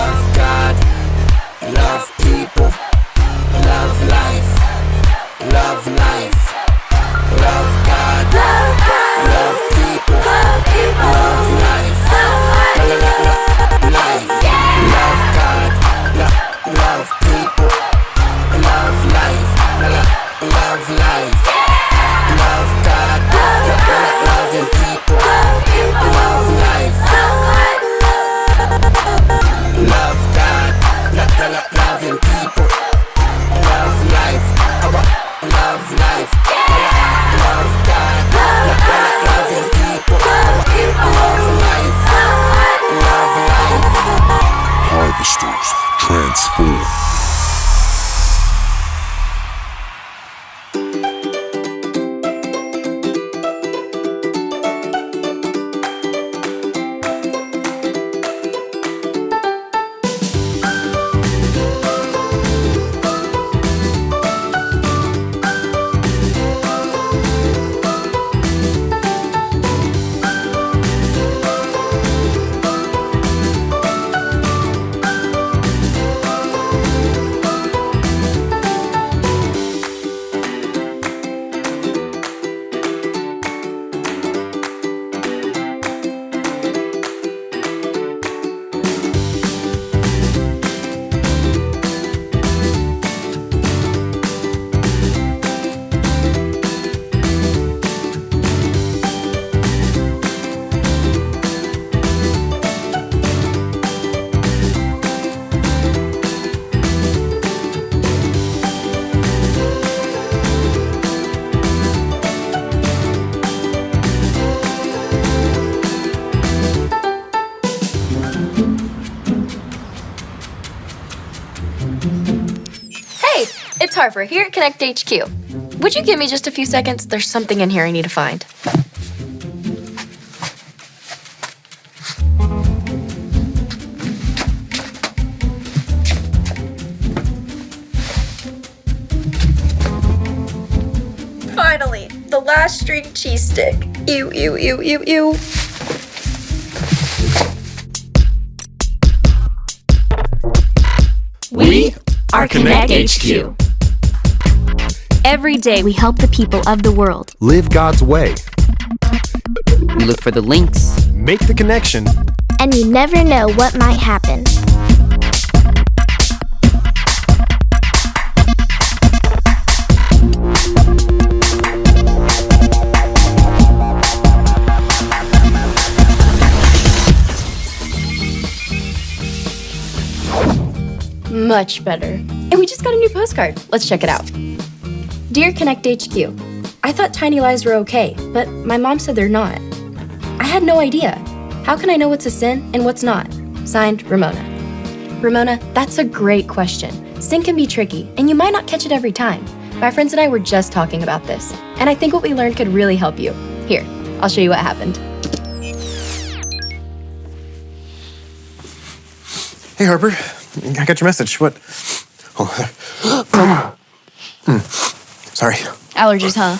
Love God, love people, love life, love life. Love God, love people, love life, life. Love God, love people, love life, love life. Love God, loving people, love life. Love God, loving people, love life, love life. Love God, loving people, love life, love life. Harvesters transform. It's Harper here at Connect HQ. Would you give me just a few seconds? There's something in here I need to find. Finally, the last string cheese stick. Ew, ew, ew, ew, ew. We are Connect HQ. Every day we help the people of the world. Live God's way. We look for the links. Make the connection. And you never know what might happen. Much better. And we just got a new postcard. Let's check it out. Dear Connect HQ, I thought tiny lies were okay, but my mom said they're not. I had no idea. How can I know what's a sin and what's not? Signed, Ramona. Ramona, that's a great question. Sin can be tricky, and you might not catch it every time. My friends and I were just talking about this, and I think what we learned could really help you. Here, I'll show you what happened. Hey, Harper. I got your message. What? Oh. Sorry. Allergies, huh?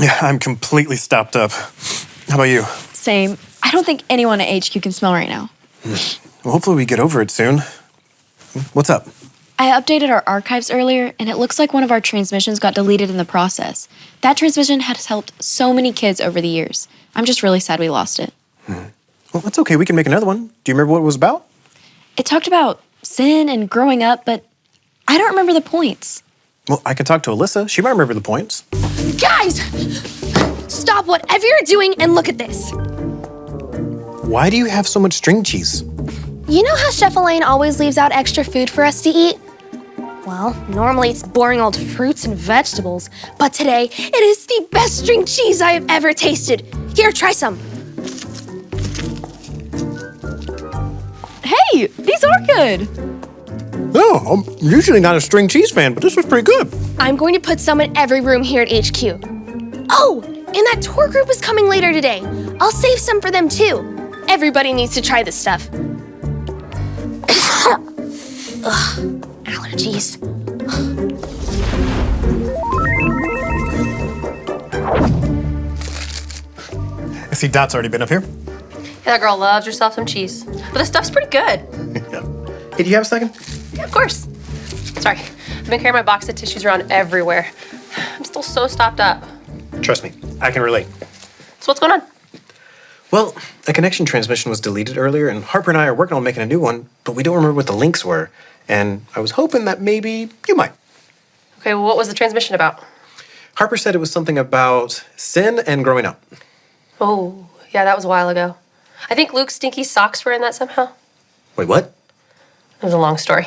Yeah, I'm completely stopped up. How about you? Same. I don't think anyone at HQ can smell right now. Well, hopefully we get over it soon. What's up? I updated our archives earlier, and it looks like one of our transmissions got deleted in the process. That transmission has helped so many kids over the years. I'm just really sad we lost it. Well, that's okay. We can make another one. Do you remember what it was about? It talked about sin and growing up, but I don't remember the points. Well, I can talk to Alyssa. She might remember the points. Guys! Stop whatever you're doing and look at this. Why do you have so much string cheese? You know how Chef Elaine always leaves out extra food for us to eat? Well, normally it's boring old fruits and vegetables, but today it is the best string cheese I have ever tasted. Here, try some. Hey, these are good. Oh, I'm usually not a string cheese fan, but this was pretty good. I'm going to put some in every room here at HQ. Oh, and that tour group is coming later today. I'll save some for them too. Everybody needs to try this stuff. Ugh, allergies. I see Dot's already been up here. Yeah, that girl loves herself some cheese. But this stuff's pretty good. Yeah. Hey, do you have a second? Yeah, of course. Sorry, I've been carrying my box of tissues around everywhere. I'm still so stopped up. Trust me, I can relate. So what's going on? Well, a connection transmission was deleted earlier, and Harper and I are working on making a new one, but we don't remember what the links were. And I was hoping that maybe you might. Okay, well, what was the transmission about? Harper said it was something about sin and growing up. Oh, yeah, that was a while ago. I think Luke's stinky socks were in that somehow. Wait, what? It was a long story.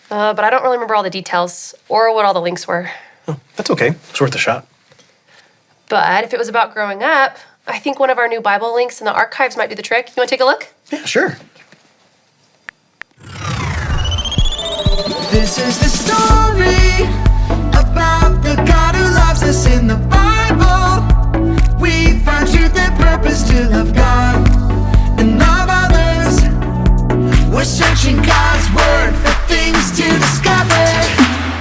But I don't really remember all the details or what all the links were. Oh, that's okay. It's worth a shot. But if it was about growing up, I think one of our new Bible links in the archives might do the trick. You want to take a look? Yeah, sure. This is the story about the God who loves us in the Bible. We find truth and purpose to love God and love others. We're searching God's word for things to discover.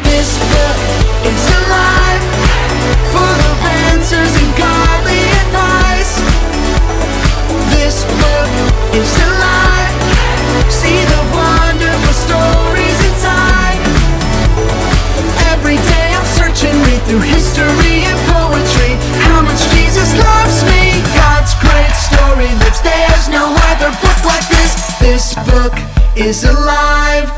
This book is alive, full of answers and godly advice. This book is alive. See the wonderful stories inside. Every day I'm searching, read through history and poetry. How much Jesus loves me. God's great story lives. There's no other book like this. This book is alive.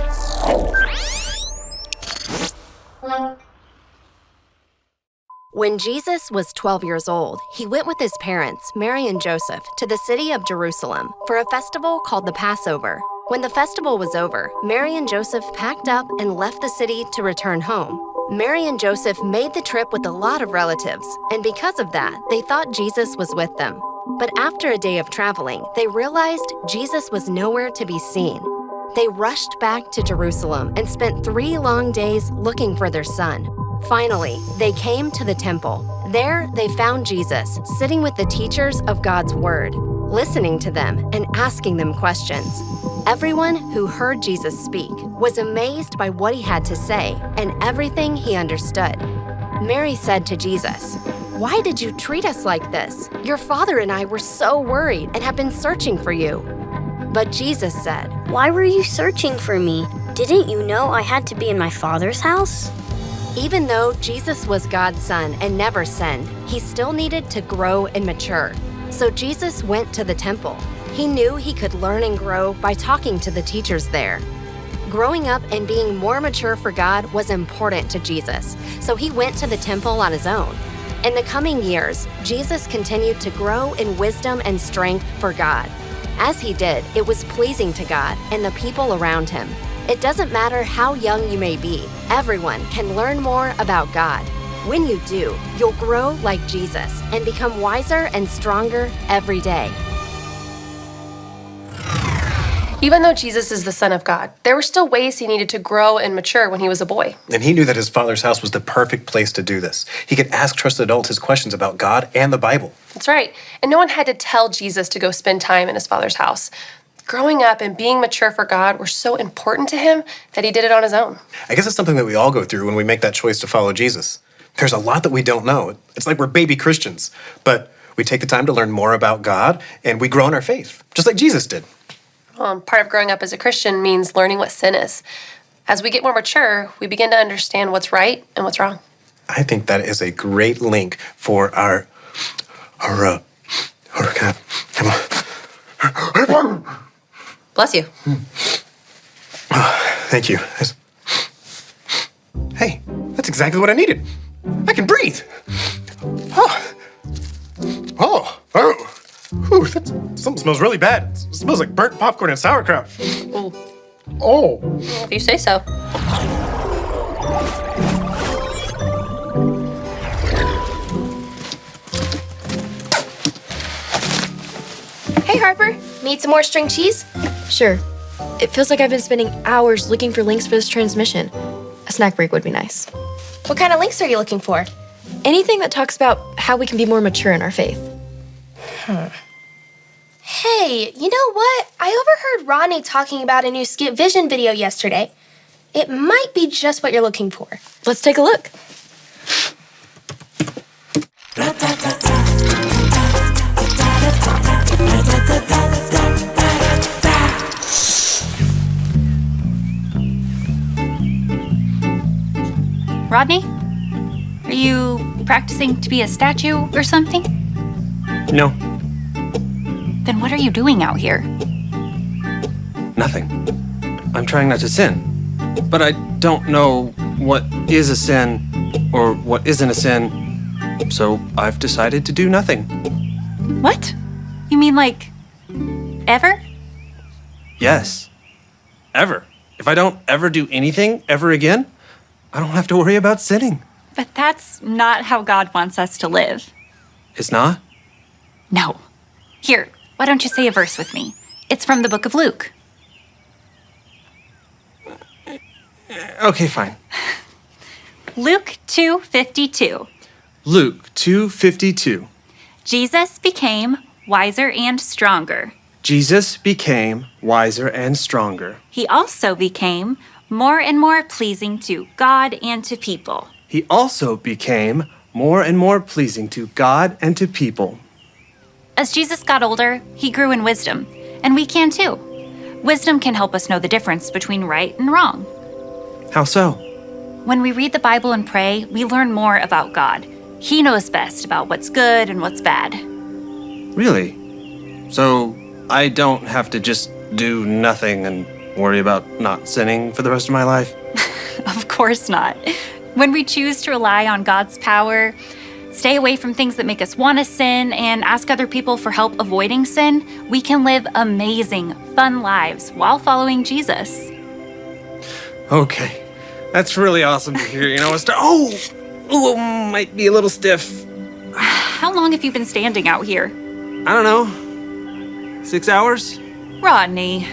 When Jesus was 12 years old, he went with his parents, Mary and Joseph, to the city of Jerusalem for a festival called the Passover. When the festival was over, Mary and Joseph packed up and left the city to return home. Mary and Joseph made the trip with a lot of relatives, and because of that, they thought Jesus was with them. But after a day of traveling, they realized Jesus was nowhere to be seen. They rushed back to Jerusalem and spent 3 long days looking for their son. Finally, they came to the temple. There, they found Jesus sitting with the teachers of God's word, listening to them and asking them questions. Everyone who heard Jesus speak was amazed by what he had to say and everything he understood. Mary said to Jesus, "Why did you treat us like this? Your father and I were so worried and have been searching for you." But Jesus said, "Why were you searching for me? Didn't you know I had to be in my Father's house?" Even though Jesus was God's son and never sinned, he still needed to grow and mature. So Jesus went to the temple. He knew he could learn and grow by talking to the teachers there. Growing up and being more mature for God was important to Jesus, so he went to the temple on his own. In the coming years, Jesus continued to grow in wisdom and strength for God. As he did, it was pleasing to God and the people around him. It doesn't matter how young you may be, everyone can learn more about God. When you do, you'll grow like Jesus and become wiser and stronger every day. Even though Jesus is the Son of God, there were still ways he needed to grow and mature when he was a boy. And he knew that his father's house was the perfect place to do this. He could ask trusted adults his questions about God and the Bible. That's right. And no one had to tell Jesus to go spend time in his father's house. Growing up and being mature for God were so important to him that he did it on his own. I guess it's something that we all go through when we make that choice to follow Jesus. There's a lot that we don't know. It's like we're baby Christians, but we take the time to learn more about God and we grow in our faith, just like Jesus did. Part of growing up as a Christian means learning what sin is. As we get more mature, we begin to understand what's right and what's wrong. I think that is a great link for our Bless you. Thank you. Hey, that's exactly what I needed. I can breathe. Ooh, something smells really bad. It smells like burnt popcorn and sauerkraut. Ooh. Oh. Well, if you say so. Hey, Harper, need some more string cheese? Sure. It feels like I've been spending hours looking for links for this transmission. A snack break would be nice. What kind of links are you looking for? Anything that talks about how we can be more mature in our faith. Hey, you know what? I overheard Ronnie talking about a new Skip Vision video yesterday. It might be just what you're looking for. Let's take a look. Rodney? Are you practicing to be a statue or something? No, Then what are you doing out here? nothing. I'm trying not to sin. But I don't know what is a sin or what isn't a sin, so I've decided to do nothing. What? You mean like ever? Yes. Ever. If I don't ever do anything ever again, I don't have to worry about sinning. But that's not how God wants us to live. It's not? No. Here, why don't you say a verse with me? It's from the book of Luke. Okay, fine. Luke 2:52. Luke 2:52. Jesus became wiser and stronger. Jesus became wiser and stronger. He also became more and more pleasing to God and to people. He also became more and more pleasing to God and to people. As Jesus got older, he grew in wisdom, and we can too. Wisdom can help us know the difference between right and wrong. How so? When we read the Bible and pray, we learn more about God. He knows best about what's good and what's bad. Really? So I don't have to just do nothing and worry about not sinning for the rest of my life? Of course not. When we choose to rely on God's power, stay away from things that make us want to sin, and ask other people for help avoiding sin, we can live amazing, fun lives while following Jesus. Okay. That's really awesome to hear. You know, might be a little stiff. How long have you been standing out here? I don't know. 6 hours? Rodney.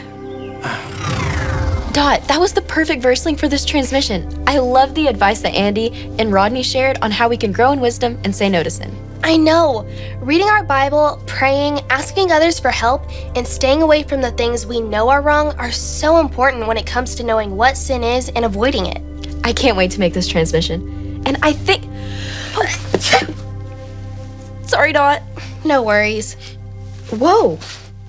Dot, that was the perfect verse link for this transmission. I love the advice that Andy and Rodney shared on how we can grow in wisdom and say no to sin. I know. Reading our Bible, praying, asking others for help, and staying away from the things we know are wrong are so important when it comes to knowing what sin is and avoiding it. I can't wait to make this transmission. And I think... Sorry, Dot. No worries. Whoa.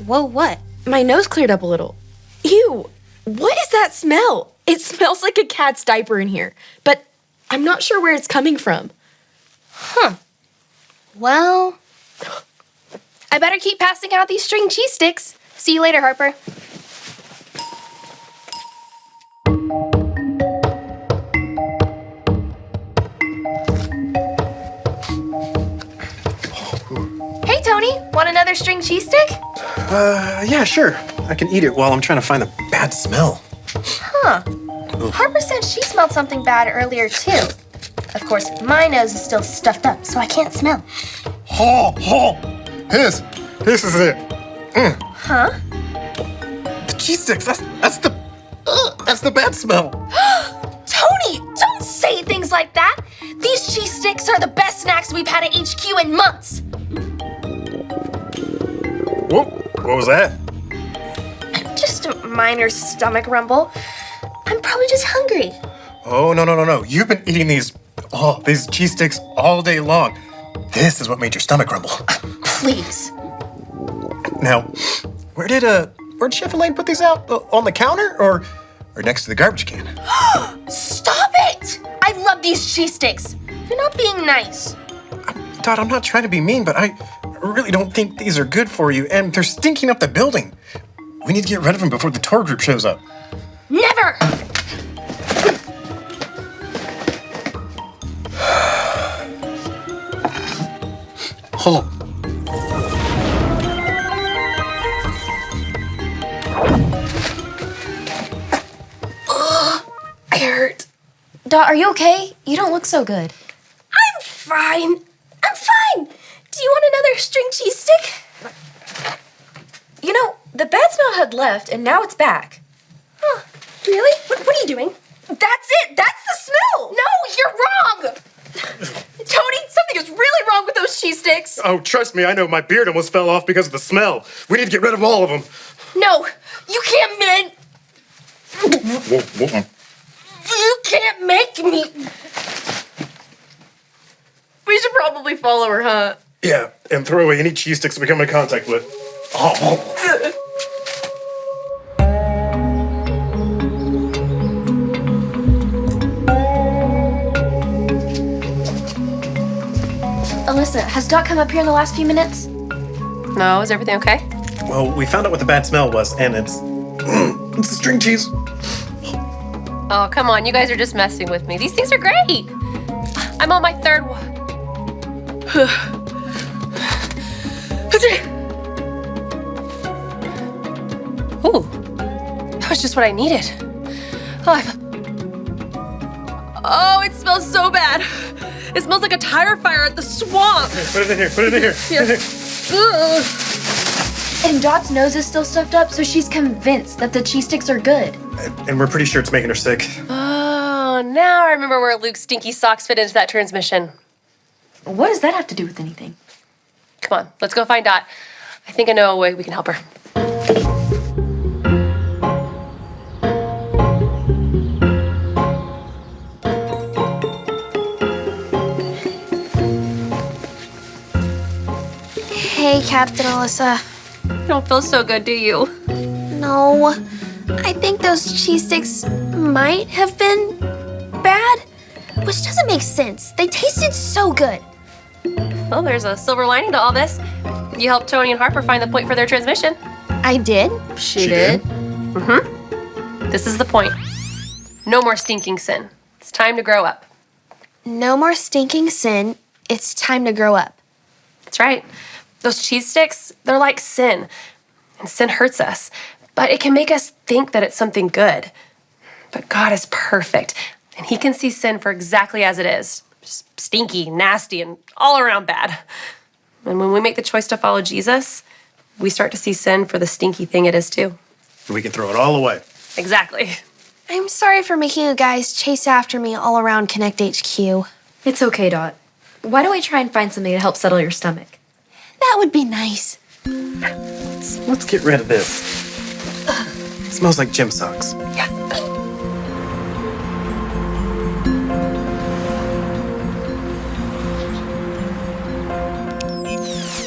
Whoa, what? My nose cleared up a little. Ew. What is that smell? It smells like a cat's diaper in here, but I'm not sure where it's coming from. Huh. Well, I better keep passing out these string cheese sticks. See you later, Harper. Hey, Tony, want another string cheese stick? Yeah, sure. I can eat it while I'm trying to find the bad smell. Huh. Harper said she smelled something bad earlier, too. Of course, my nose is still stuffed up, so I can't smell. This is it. Huh? The cheese sticks, that's the bad smell. Tony, don't say things like that. These cheese sticks are the best snacks we've had at HQ in months. Whoa, what was that? Just a minor stomach rumble. I'm probably just hungry. Oh, no. You've been eating these cheese sticks all day long. This is what made your stomach rumble. Please. Now, where'd Chef Elaine put these out? On the counter or next to the garbage can? Stop it! I love these cheese sticks. You're not being nice. Todd, I'm not trying to be mean, but I really don't think these are good for you, and they're stinking up the building. We need to get rid of them before the tour group shows up. Never! Hold on. I hurt. Dot, are you okay? You don't look so good. I'm fine. Do you want another string cheese stick? You know, the bad smell had left, and now it's back. Huh. Really? What are you doing? That's it! That's the smell! No, you're wrong! Tony, something is really wrong with those cheese sticks. Oh, trust me, I know. My beard almost fell off because of the smell. We need to get rid of all of them. No, you can't Whoa. You can't make me. We should probably follow her, huh? Yeah, and throw away any cheese sticks we come in contact with. Melissa, has Dot come up here in the last few minutes? No, is everything okay? Well, we found out what the bad smell was, and it's it's the string cheese. Oh, come on, you guys are just messing with me. These things are great. I'm on my third one. Ooh, that was just what I needed. Oh, it smells so bad. It smells like a tire fire at the swamp. Here, put it in here, put it in here. Here. Ugh. And Dot's nose is still stuffed up, so she's convinced that the cheese sticks are good. And we're pretty sure it's making her sick. Oh, now I remember where Luke's stinky socks fit into that transmission. What does that have to do with anything? Come on, let's go find Dot. I think I know a way we can help her. Hey, Captain Alyssa. You don't feel so good, do you? No, I think those cheese sticks might have been bad, which doesn't make sense. They tasted so good. Well, there's a silver lining to all this. You helped Tony and Harper find the point for their transmission. I did? She did. Mm-hmm. This is the point. No more stinking sin. It's time to grow up. No more stinking sin. It's time to grow up. That's right. Those cheese sticks, they're like sin. And sin hurts us. But it can make us think that it's something good. But God is perfect. And he can see sin for exactly as it is. Just stinky, nasty, and all around bad. And when we make the choice to follow Jesus, we start to see sin for the stinky thing it is too. We can throw it all away. Exactly. I'm sorry for making you guys chase after me all around Connect HQ. It's okay, Dot. Why don't we try and find something to help settle your stomach? That would be nice. Let's get rid of this. It smells like gym socks. Yeah.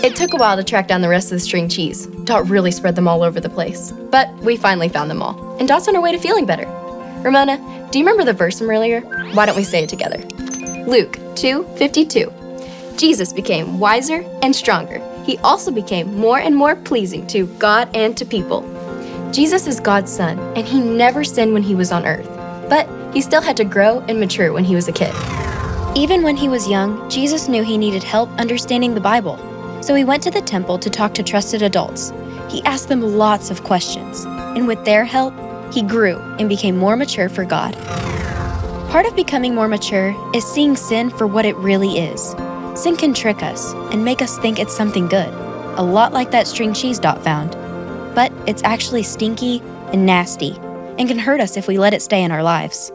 It took a while to track down the rest of the string cheese. Dot really spread them all over the place. But we finally found them all. And Dot's on her way to feeling better. Ramona, do you remember the verse from earlier? Why don't we say it together? Luke 2:52. Jesus became wiser and stronger. He also became more and more pleasing to God and to people. Jesus is God's son, and he never sinned when he was on earth. But he still had to grow and mature when he was a kid. Even when he was young, Jesus knew he needed help understanding the Bible. So he went to the temple to talk to trusted adults. He asked them lots of questions, and with their help, he grew and became more mature for God. Part of becoming more mature is seeing sin for what it really is. Sin can trick us and make us think it's something good, a lot like that string cheese Dot found. But it's actually stinky and nasty and can hurt us if we let it stay in our lives.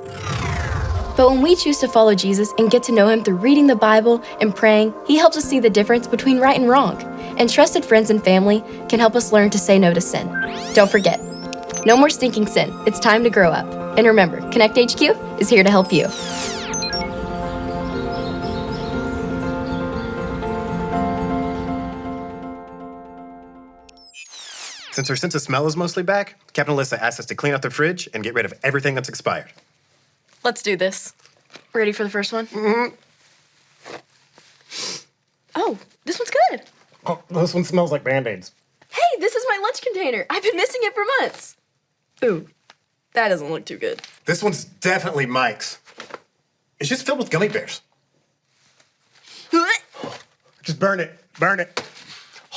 But when we choose to follow Jesus and get to know him through reading the Bible and praying, he helps us see the difference between right and wrong. And trusted friends and family can help us learn to say no to sin. Don't forget, no more stinking sin. It's time to grow up. And remember, Connect HQ is here to help you. Since her sense of smell is mostly back, Captain Alyssa asked us to clean out the fridge and get rid of everything that's expired. Let's do this. Ready for the first one? Mm-hmm. Oh, this one's good. Oh, this one smells like Band-Aids. Hey, this is my lunch container. I've been missing it for months. Ooh, that doesn't look too good. This one's definitely Mike's. It's just filled with gummy bears. Just burn it. Burn it.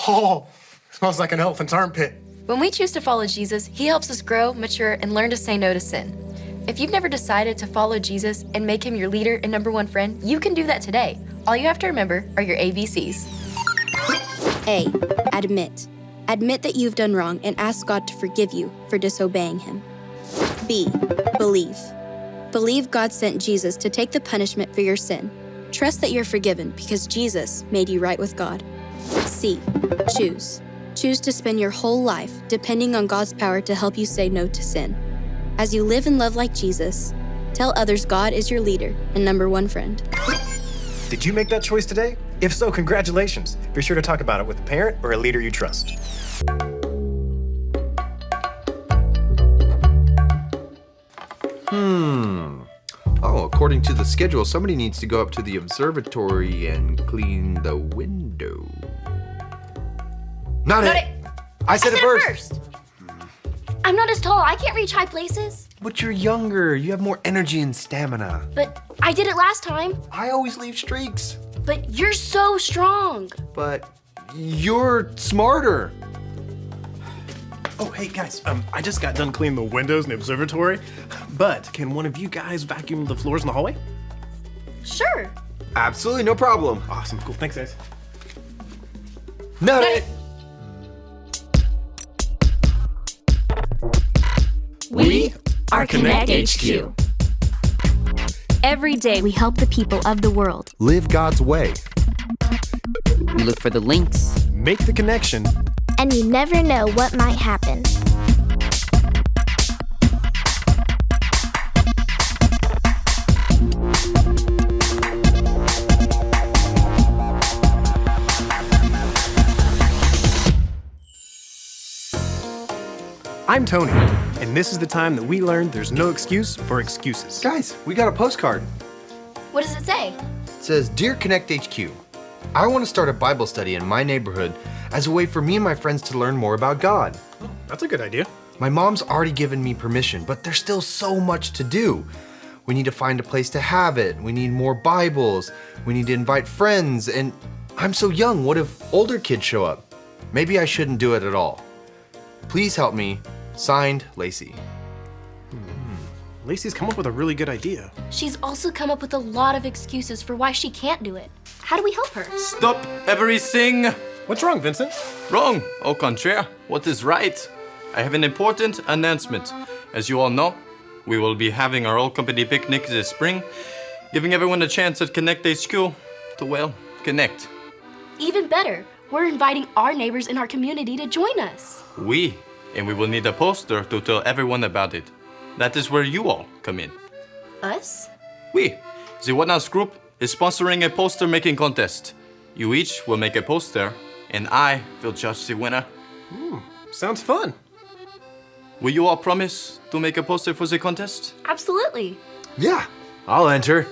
Oh, smells like an elephant's armpit. When we choose to follow Jesus, he helps us grow, mature, and learn to say no to sin. If you've never decided to follow Jesus and make him your leader and number one friend, you can do that today. All you have to remember are your ABCs. A. Admit. Admit that you've done wrong and ask God to forgive you for disobeying him. B. Believe. Believe God sent Jesus to take the punishment for your sin. Trust that you're forgiven because Jesus made you right with God. C. Choose. Choose to spend your whole life depending on God's power to help you say no to sin. As you live and love like Jesus, tell others God is your leader and number one friend. Did you make that choice today? If so, congratulations. Be sure to talk about it with a parent or a leader you trust. Oh, according to the schedule, somebody needs to go up to the observatory and clean the window. Not it. I said it first. I'm not as tall. I can't reach high places. But you're younger. You have more energy and stamina. But I did it last time. I always leave streaks. But you're so strong. But you're smarter. Oh, hey guys, I just got done cleaning the windows in the observatory, but can one of you guys vacuum the floors in the hallway? Sure. Absolutely, no problem. Awesome, cool, thanks guys. Not it. We are Connect HQ. Every day we help the people of the world. Live God's way. We look for the links. Make the connection. And you never know what might happen. I'm Tony, and this is the time that we learned there's no excuse for excuses. Guys, we got a postcard. What does it say? It says, Dear Connect HQ, I want to start a Bible study in my neighborhood as a way for me and my friends to learn more about God. Oh, that's a good idea. My mom's already given me permission, but there's still so much to do. We need to find a place to have it. We need more Bibles. We need to invite friends. And I'm so young, what if older kids show up? Maybe I shouldn't do it at all. Please help me. Signed, Lacey. Lacey's come up with a really good idea. She's also come up with a lot of excuses for why she can't do it. How do we help her? Stop everything! What's wrong, Vincent? Wrong, au contraire. What is right? I have an important announcement. As you all know, we will be having our all company picnic this spring, giving everyone a chance at Connect HQ to, well, connect. Even better, we're inviting our neighbors in our community to join us. And we will need a poster to tell everyone about it. That is where you all come in. Us? The What Nows group is sponsoring a poster making contest. You each will make a poster, and I will judge the winner. Sounds fun. Will you all promise to make a poster for the contest? Absolutely. Yeah, I'll enter,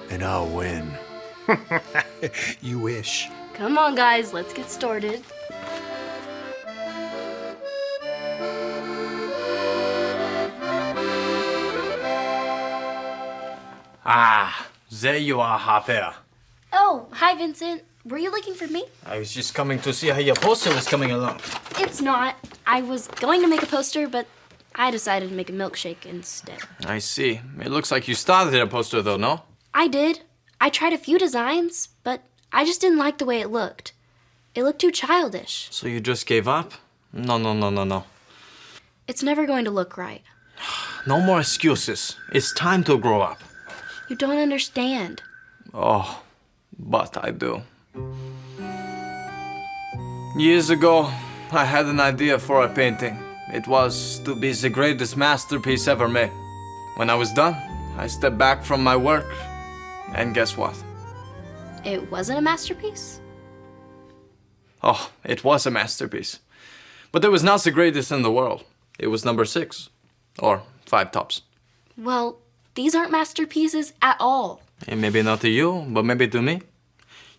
and I'll win. You wish. Come on, guys, let's get started. Ah, there you are, Harper. Oh, hi, Vincent. Were you looking for me? I was just coming to see how your poster was coming along. It's not. I was going to make a poster, but I decided to make a milkshake instead. I see. It looks like you started a poster though, no? I did. I tried a few designs, but I just didn't like the way it looked. It looked too childish. So you just gave up? No. It's never going to look right. No more excuses. It's time to grow up. You don't understand. Oh, but I do. Years ago, I had an idea for a painting. It was to be the greatest masterpiece ever made. When I was done, I stepped back from my work, and guess what? It wasn't a masterpiece? Oh, it was a masterpiece. But it was not the greatest in the world. It was number 6, or 5 tops. Well, these aren't masterpieces at all. And maybe not to you, but maybe to me.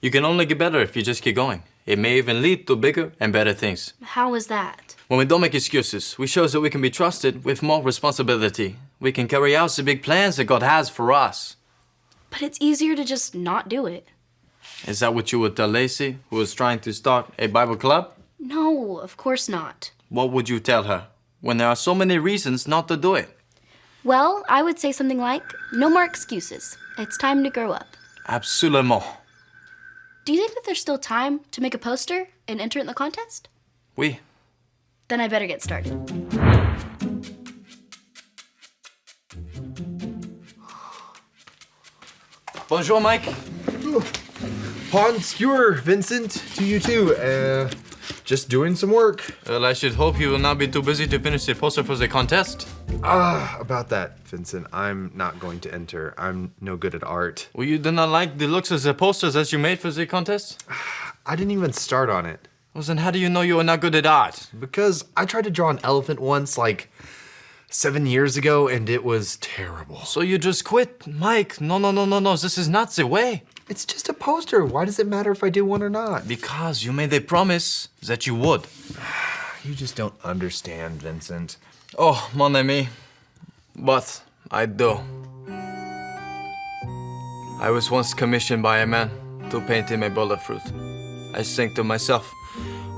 You can only get better if you just keep going. It may even lead to bigger and better things. How is that? When we don't make excuses, we show that we can be trusted with more responsibility. We can carry out the big plans that God has for us. But it's easier to just not do it. Is that what you would tell Lacey, who is trying to start a Bible club? No, of course not. What would you tell her when there are so many reasons not to do it? Well, I would say something like, no more excuses. It's time to grow up. Absolument. Do you think that there's still time to make a poster and enter it in the contest? Oui. Then I better get started. Bonjour, Mike. Bon skewer, Vincent. To you too. Just doing some work. Well, I should hope you will not be too busy to finish the poster for the contest. About that, Vincent. I'm not going to enter. I'm no good at art. Well, you do not like the looks of the posters that you made for the contest? I didn't even start on it. Well, then how do you know you are not good at art? Because I tried to draw an elephant once, like 7 years ago, and it was terrible. So you just quit? Mike, no. This is not the way. It's just a poster. Why does it matter if I do one or not? Because you made a promise that you would. You just don't understand, Vincent. Oh, mon ami. But I do. I was once commissioned by a man to paint him a bowl of fruit. I think to myself,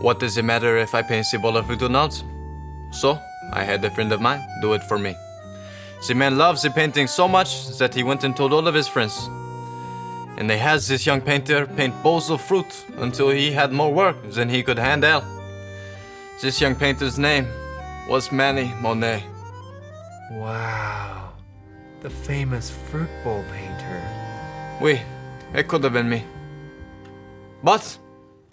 what does it matter if I paint the bowl of fruit or not? So, I had a friend of mine do it for me. The man loves the painting so much that he went and told all of his friends. And they had this young painter paint bowls of fruit until he had more work than he could handle. This young painter's name was Manny Monet. Wow. The famous fruit bowl painter. Oui, it could have been me. But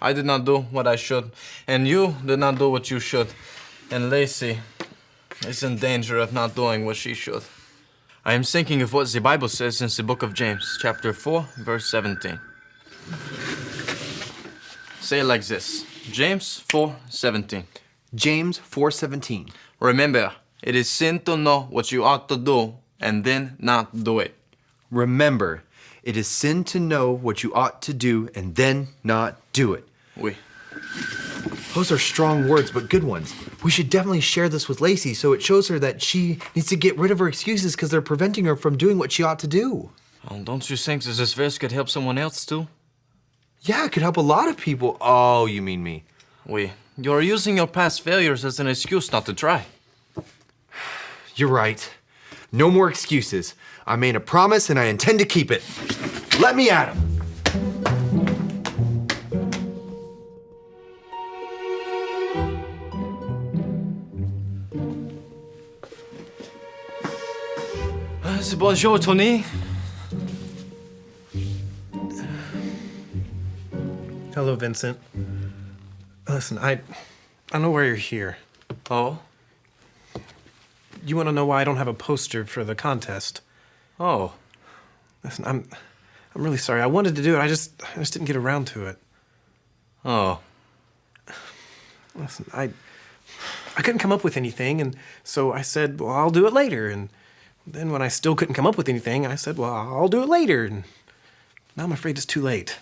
I did not do what I should, and you did not do what you should. And Lacey is in danger of not doing what she should. I am thinking of what the Bible says in the book of James, chapter 4, verse 17. Say it like this. James 4:17. James 4:17. Remember, it is sin to know what you ought to do and then not do it. Remember, it is sin to know what you ought to do and then not do it. Oui. Those are strong words, but good ones. We should definitely share this with Lacey so it shows her that she needs to get rid of her excuses because they're preventing her from doing what she ought to do. Oh, don't you think that this verse could help someone else too? Yeah, it could help a lot of people. Oh, you mean me. Oui. You're using your past failures as an excuse not to try. You're right. No more excuses. I made a promise and I intend to keep it. Let me at him. Bonjour, Tony. Hello, Vincent. Listen, I know why you're here. Oh? You want to know why I don't have a poster for the contest? Oh. Listen, I'm really sorry. I wanted to do it. I just didn't get around to it. Oh. Listen, I couldn't come up with anything, and so I said, well, I'll do it later. And then when I still couldn't come up with anything, I said, well, I'll do it later. And now I'm afraid it's too late.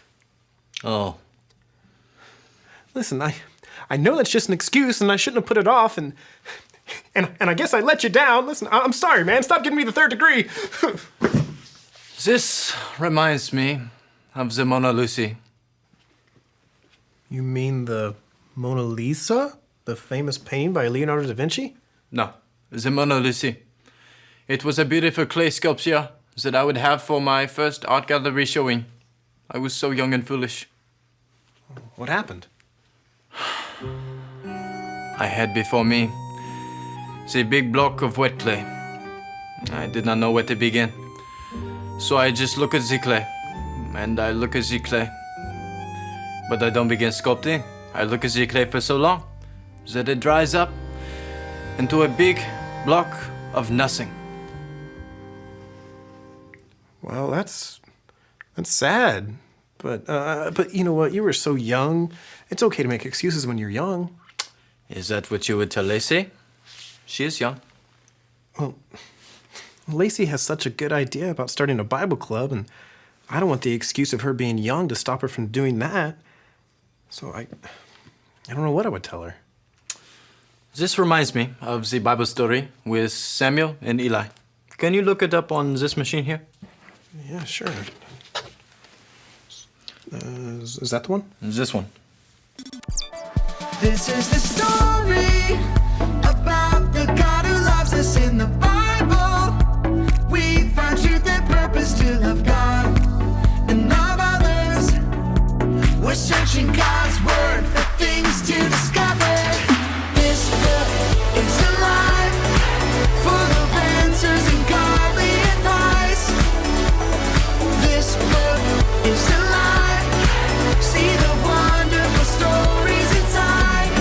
Oh. Listen, I know that's just an excuse, and I shouldn't have put it off, and I guess I let you down. Listen, I'm sorry, man. Stop giving me the 3rd degree. This reminds me of the Mona Lisa. You mean the Mona Lisa? The famous painting by Leonardo da Vinci? No, the Mona Lisa. It was a beautiful clay sculpture that I would have for my first art gallery showing. I was so young and foolish. What happened? I had before me the big block of wet clay. I did not know where to begin. So I just look at the clay, and I look at the clay. But I don't begin sculpting. I look at the clay for so long that it dries up into a big block of nothing. Well, that's sad. But you know what? You were so young. It's okay to make excuses when you're young. Is that what you would tell Lacey? She is young. Well, Lacey has such a good idea about starting a Bible club, and I don't want the excuse of her being young to stop her from doing that. So I don't know what I would tell her. This reminds me of the Bible story with Samuel and Eli. Can you look it up on this machine here? Yeah, sure. Is that the one? This one. This is the story about the God who loves us in the Bible. We find truth and purpose to love God and love others. We're searching God's word for things to discover. This book is alive, full of answers and godly advice. This book is alive. See the wonderful stories inside.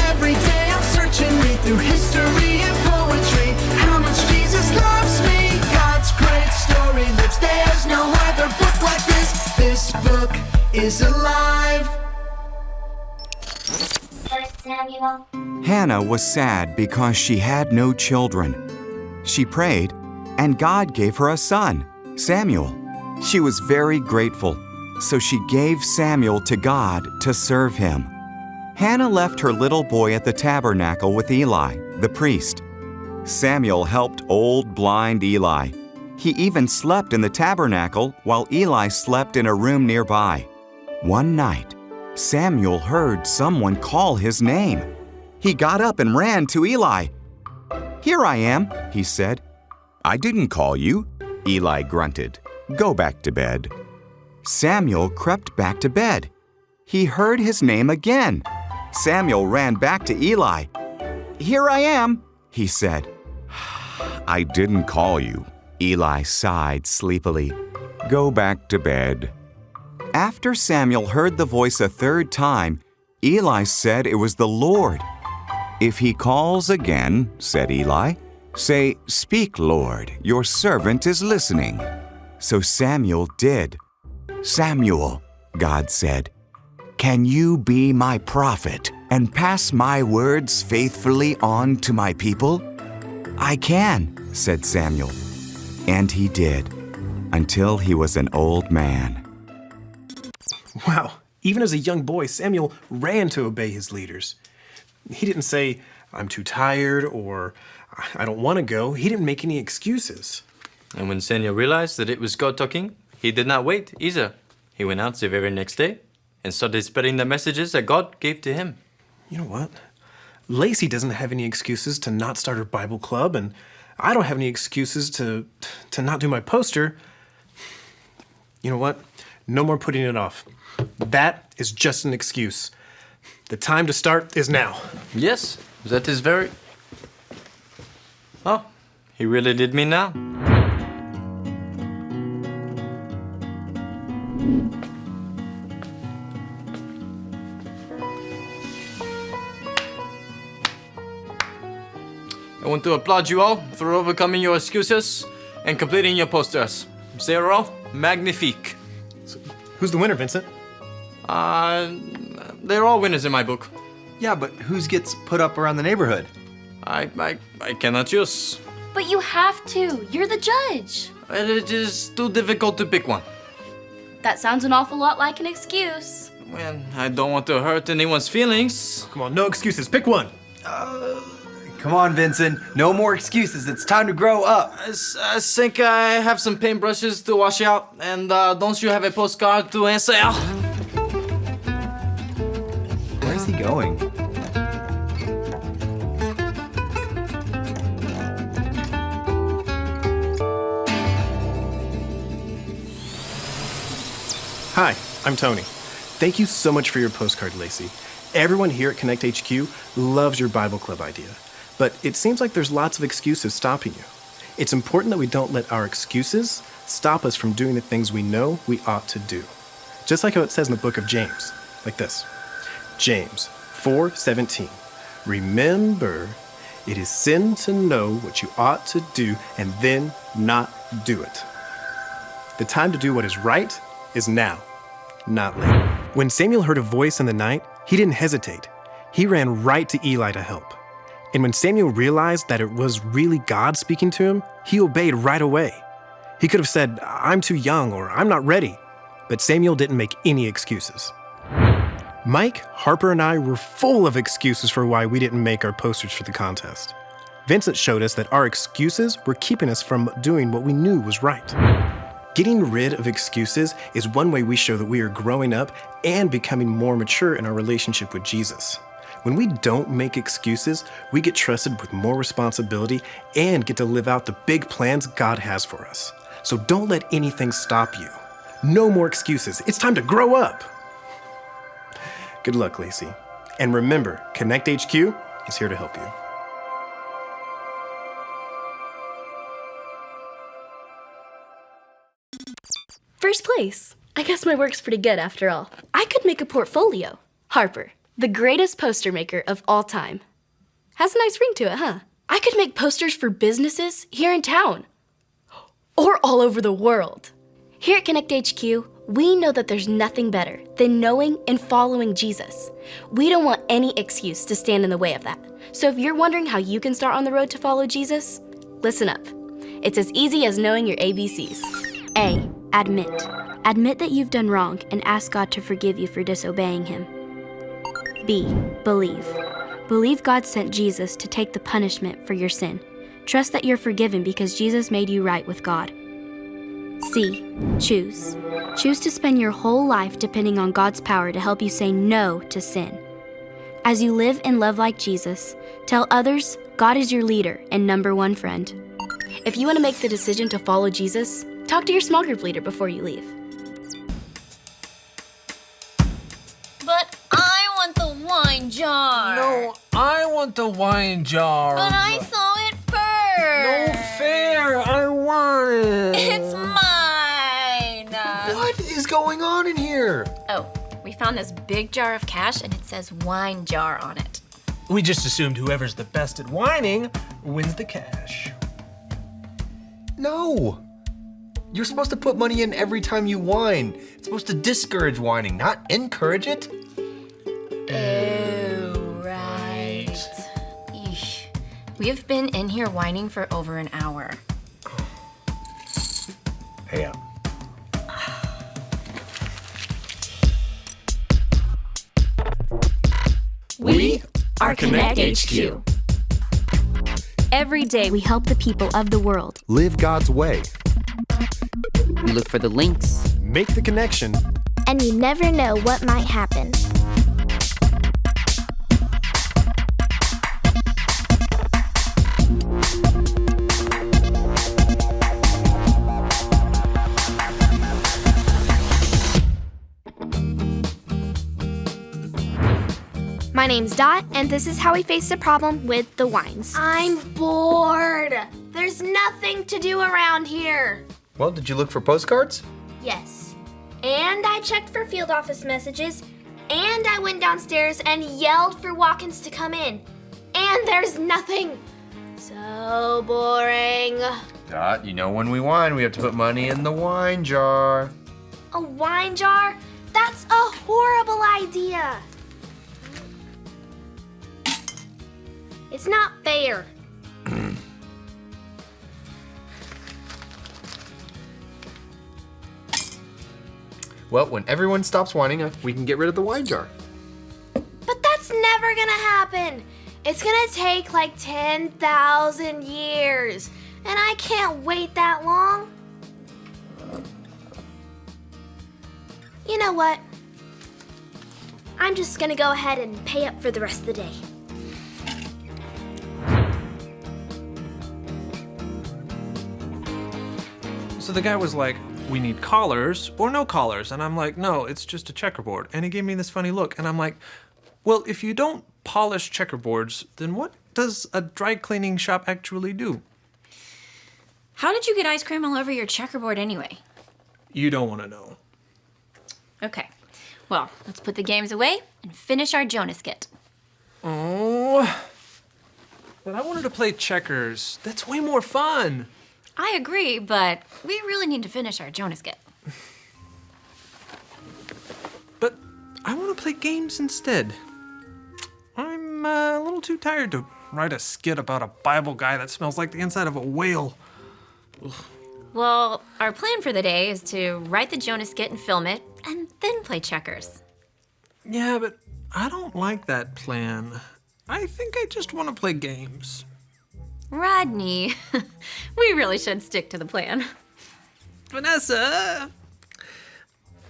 Every day I'm searching, read through history and poetry. How much Jesus loves me. God's great story lives. There's no other book like this. This book is alive. First Samuel? Hannah was sad because she had no children. She prayed, and God gave her a son, Samuel. She was very grateful, so she gave Samuel to God to serve him. Hannah left her little boy at the tabernacle with Eli, the priest. Samuel helped old blind Eli. He even slept in the tabernacle while Eli slept in a room nearby. One night, Samuel heard someone call his name. He got up and ran to Eli. "Here I am," he said. "I didn't call you," Eli grunted. "Go back to bed." Samuel crept back to bed. He heard his name again. Samuel ran back to Eli. "Here I am," he said. "I didn't call you," Eli sighed sleepily. "Go back to bed." After Samuel heard the voice a third time, Eli said it was the Lord. "If he calls again," said Eli, "say, 'Speak, Lord, your servant is listening.'" So Samuel did. "Samuel," God said, "can you be my prophet and pass my words faithfully on to my people?" "I can," said Samuel. And he did, until he was an old man. Wow, even as a young boy, Samuel ran to obey his leaders. He didn't say, "I'm too tired," or "I don't want to go." He didn't make any excuses. And when Samuel realized that it was God talking, he did not wait either. He went out the very next day and started spreading the messages that God gave to him. You know what? Lacey doesn't have any excuses to not start her Bible club, and I don't have any excuses to not do my poster. You know what? No more putting it off. That is just an excuse. The time to start is now. Yes, that is very... Oh, he really did mean now. I want to applaud you all for overcoming your excuses and completing your posters. They are all magnifique. So, who's the winner, Vincent? They're all winners in my book. Yeah, but whose gets put up around the neighborhood? I cannot choose. But you have to. You're the judge. It is too difficult to pick one. That sounds an awful lot like an excuse. Well, I don't want to hurt anyone's feelings. Come on, no excuses. Pick one. Come on, Vincent. No more excuses. It's time to grow up. I think I have some paintbrushes to wash out. And don't you have a postcard to answer out? Where's he going? Hi, I'm Tony. Thank you so much for your postcard, Lacey. Everyone here at Connect HQ loves your Bible Club idea, but it seems like there's lots of excuses stopping you. It's important that we don't let our excuses stop us from doing the things we know we ought to do. Just like how it says in the book of James, like this. James 4:17. Remember, it is sin to know what you ought to do and then not do it. The time to do what is right is now, not later. When Samuel heard a voice in the night, he didn't hesitate. He ran right to Eli to help. And when Samuel realized that it was really God speaking to him, he obeyed right away. He could have said, "I'm too young," or "I'm not ready," but Samuel didn't make any excuses. Mike, Harper, and I were full of excuses for why we didn't make our posters for the contest. Vincent showed us that our excuses were keeping us from doing what we knew was right. Getting rid of excuses is one way we show that we are growing up and becoming more mature in our relationship with Jesus. When we don't make excuses, we get trusted with more responsibility and get to live out the big plans God has for us. So don't let anything stop you. No more excuses. It's time to grow up. Good luck, Lacey. And remember, Connect HQ is here to help you. First place. I guess my work's pretty good after all. I could make a portfolio. Harper, the greatest poster maker of all time. Has a nice ring to it, huh? I could make posters for businesses here in town. Or all over the world. Here at Connect HQ, We know that there's nothing better than knowing and following Jesus. We don't want any excuse to stand in the way of that. So if you're wondering how you can start on the road to follow Jesus, listen up. It's as easy as knowing your ABCs. A. Admit. Admit that you've done wrong and ask God to forgive you for disobeying Him. B. Believe. Believe God sent Jesus to take the punishment for your sin. Trust that you're forgiven because Jesus made you right with God. C. Choose. Choose to spend your whole life depending on God's power to help you say no to sin. As you live and love like Jesus, tell others God is your leader and number one friend. If you want to make the decision to follow Jesus, talk to your small group leader before you leave. But I want the wine jar. No, I want the wine jar. But I saw it first. No fair. I want it. It's mine. What is going on in here? Oh, we found this big jar of cash and it says wine jar on it. We just assumed whoever's the best at whining wins the cash. No. You're supposed to put money in every time you whine. It's supposed to discourage whining, not encourage it. Oh, right. Eesh. We've been in here whining for over an hour. Hey, up. We are Connect HQ. Every day we help the people of the world. Live God's way. We look for the links. Make the connection. And you never know what might happen. My name's Dot, and this is how we faced a problem with the wines. I'm bored. There's nothing to do around here. Well, did you look for postcards? Yes. And I checked for field office messages, and I went downstairs and yelled for walk-ins to come in. And there's nothing. So boring. Dot, you know when we whine, we have to put money in the wine jar. A wine jar? That's a horrible idea. It's not fair. Well, when everyone stops whining, we can get rid of the wine jar. But that's never gonna happen. It's gonna take like 10,000 years. And I can't wait that long. You know what? I'm just gonna go ahead and pay up for the rest of the day. So the guy was like, we need collars or no collars. And I'm like, no, it's just a checkerboard. And he gave me this funny look. And I'm like, well, if you don't polish checkerboards, then what does a dry cleaning shop actually do? How did you get ice cream all over your checkerboard anyway? You don't want to know. Okay, well, let's put the games away and finish our Jonah skit. Oh, but I wanted to play checkers. That's way more fun. I agree, but we really need to finish our Jonah skit. But I want to play games instead. I'm a little too tired to write a skit about a Bible guy that smells like the inside of a whale. Ugh. Well, our plan for the day is to write the Jonah skit and film it, and then play checkers. Yeah, but I don't like that plan. I think I just want to play games. Rodney, we really should stick to the plan. Vanessa,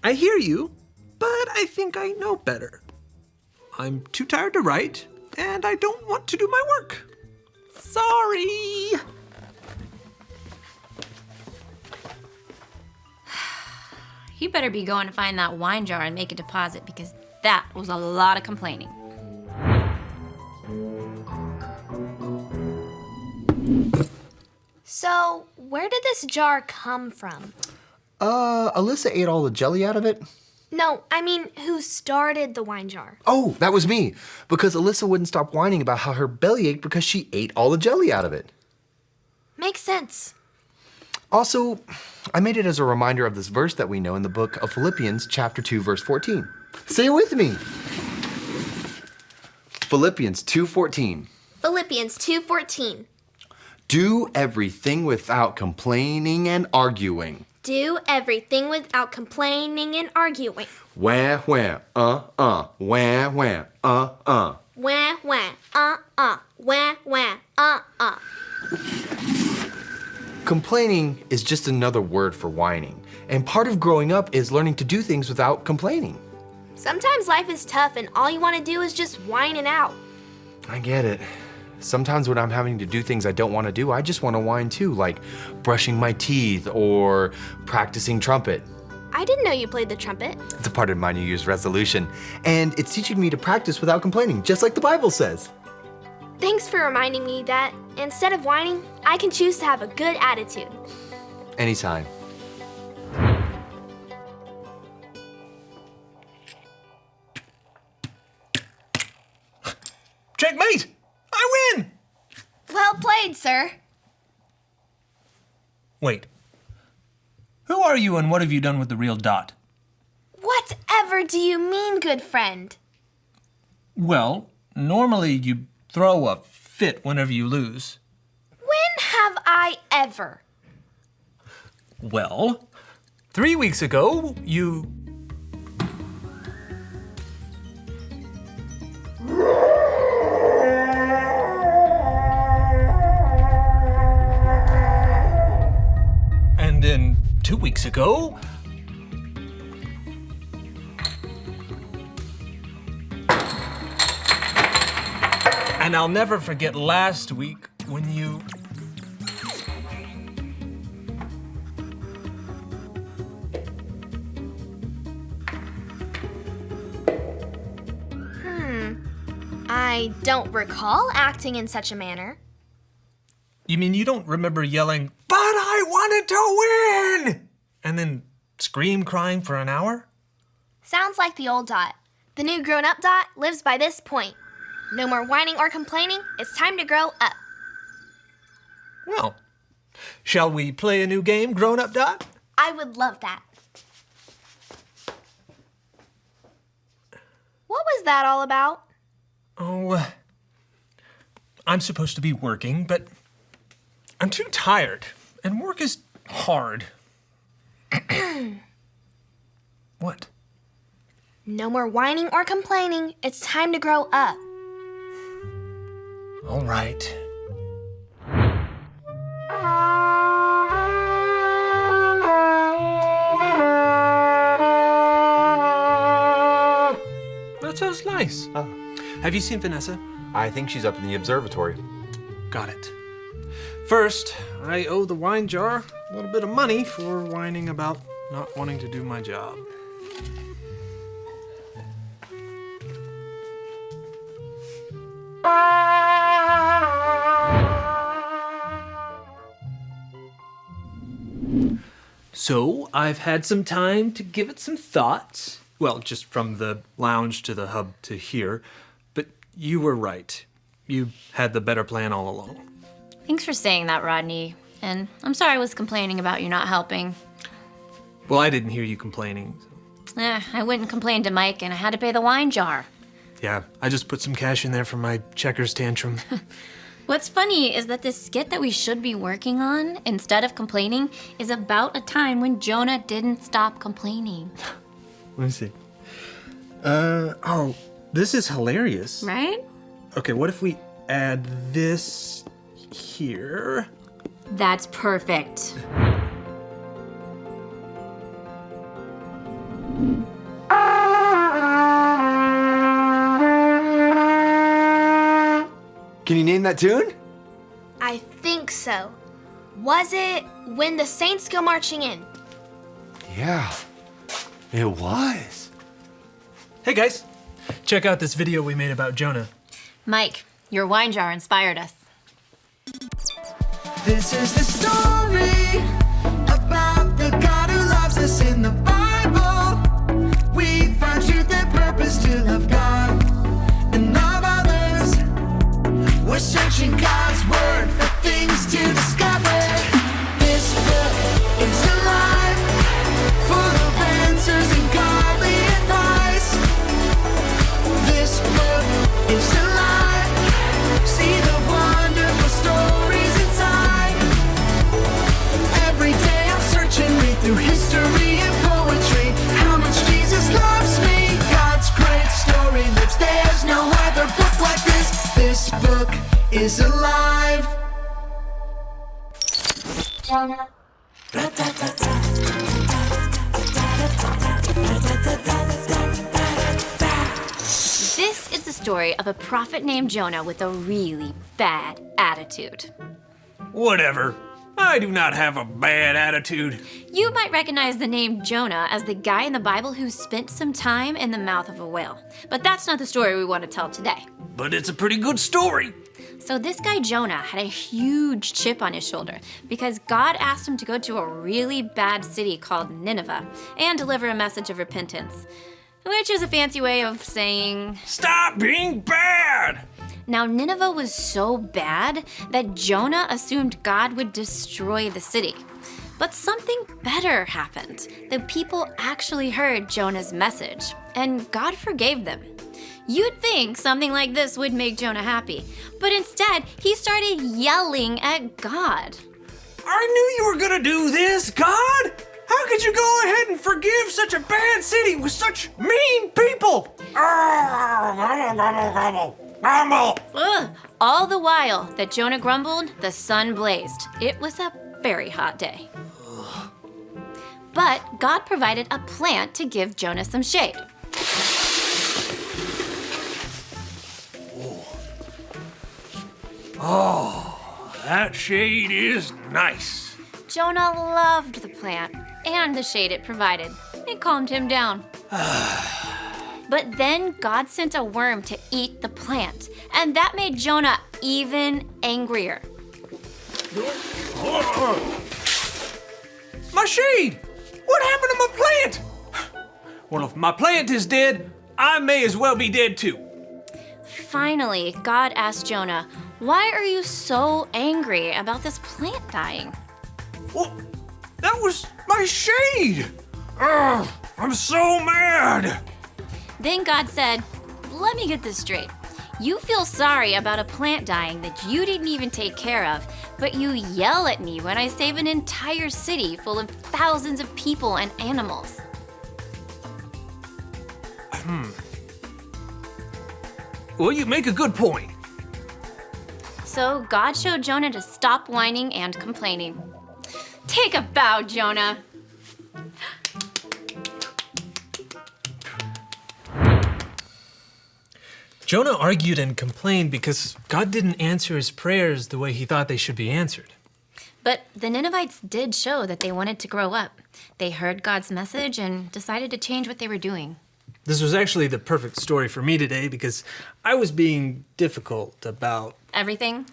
I hear you, but I think I know better. I'm too tired to write, and I don't want to do my work. Sorry. You better be going to find that wine jar and make a deposit because that was a lot of complaining. So, where did this jar come from? Alyssa ate all the jelly out of it. No, I mean, who started the wine jar? Oh, that was me. Because Alyssa wouldn't stop whining about how her belly ached because she ate all the jelly out of it. Makes sense. Also, I made it as a reminder of this verse that we know in the book of Philippians, chapter 2, verse 14. Say it with me. Philippians 2:14. Philippians 2:14. Do everything without complaining and arguing. Do everything without complaining and arguing. Wah, wah, wah, wah, Wah, wah, Complaining is just another word for whining. And part of growing up is learning to do things without complaining. Sometimes life is tough and all you want to do is just whine it out. I get it. Sometimes when I'm having to do things I don't want to do, I just want to whine too, like brushing my teeth or practicing trumpet. I didn't know you played the trumpet. It's a part of my New Year's resolution. And it's teaching me to practice without complaining, just like the Bible says. Thanks for reminding me that instead of whining, I can choose to have a good attitude. Anytime. Checkmate! I win! Well played, sir. Wait. Who are you and what have you done with the real dot? Whatever do you mean, good friend? Well, normally you throw a fit whenever you lose. When have I ever? Well, 3 weeks ago, you... And then 2 weeks ago... And I'll never forget last week when you... I don't recall acting in such a manner. You mean you don't remember yelling, "But I wanted to win!" and then scream crying for an hour? Sounds like the old Dot. The new grown-up Dot lives by this point. No more whining or complaining. It's time to grow up. Well, shall we play a new game, grown-up Dot? I would love that. What was that all about? Oh, I'm supposed to be working, but I'm too tired, and work is hard. What? No more whining or complaining. It's time to grow up. All right. That sounds nice. Have you seen Vanessa? I think she's up in the observatory. Got it. First, I owe the wine jar a little bit of money for whining about not wanting to do my job. So, I've had some time to give it some thought. Well, just from the lounge to the hub to here. But you were right. You had the better plan all along. Thanks for saying that, Rodney. And I'm sorry I was complaining about you not helping. Well, I didn't hear you complaining. I went and complained to Mike, and I had to pay the wine jar. Yeah, I just put some cash in there for my checkers tantrum. What's funny is that this skit that we should be working on, instead of complaining, is about a time when Jonah didn't stop complaining. Let me see. Oh, this is hilarious. Right? Okay, what if we add this here? That's perfect. Can you name that tune? I think so. Was it When the Saints Go Marching In? Yeah, it was. Hey guys, check out this video we made about Jonah. Mike, your wine jar inspired us. This is the story about the God who loves us in the Bible. We find truth and purpose to love God and love others. We're searching God's word for things to discover. This book is alive. This is the story of a prophet named Jonah with a really bad attitude. Whatever. I do not have a bad attitude. You might recognize the name Jonah as the guy in the Bible who spent some time in the mouth of a whale. But that's not the story we want to tell today. But it's a pretty good story. So this guy Jonah had a huge chip on his shoulder because God asked him to go to a really bad city called Nineveh and deliver a message of repentance, which is a fancy way of saying, stop being bad! Now, Nineveh was so bad that Jonah assumed God would destroy the city. But something better happened. The people actually heard Jonah's message, and God forgave them. You'd think something like this would make Jonah happy, but instead, he started yelling at God. I knew you were gonna do this, God! How could you go ahead and forgive such a bad city with such mean people? Ugh. All the while that Jonah grumbled, the sun blazed. It was a very hot day. But God provided a plant to give Jonah some shade. Oh, that shade is nice. Jonah loved the plant and the shade it provided. It calmed him down. But then God sent a worm to eat the plant, and that made Jonah even angrier. My shade! What happened to my plant? Well, if my plant is dead, I may as well be dead too. Finally, God asked Jonah, "Why are you so angry about this plant dying?" Well, that was my shade! Ugh, I'm so mad! Then God said, "Let me get this straight. You feel sorry about a plant dying that you didn't even take care of, but you yell at me when I save an entire city full of thousands of people and animals." Well, you make a good point. So God showed Jonah to stop whining and complaining. Take a bow, Jonah. Jonah argued and complained because God didn't answer his prayers the way he thought they should be answered. But the Ninevites did show that they wanted to grow up. They heard God's message and decided to change what they were doing. This was actually the perfect story for me today because I was being difficult about Everything.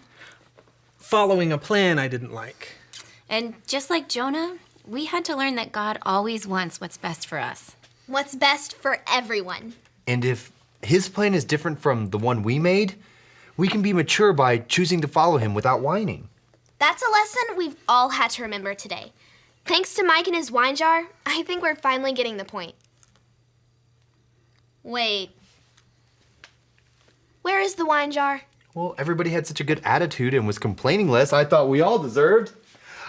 following a plan I didn't like. And just like Jonah, we had to learn that God always wants what's best for us. What's best for everyone. And if his plan is different from the one we made, we can be mature by choosing to follow him without whining. That's a lesson we've all had to remember today. Thanks to Mike and his wine jar, I think we're finally getting the point. Wait. Where is the wine jar? Well, everybody had such a good attitude and was complaining less, I thought we all deserved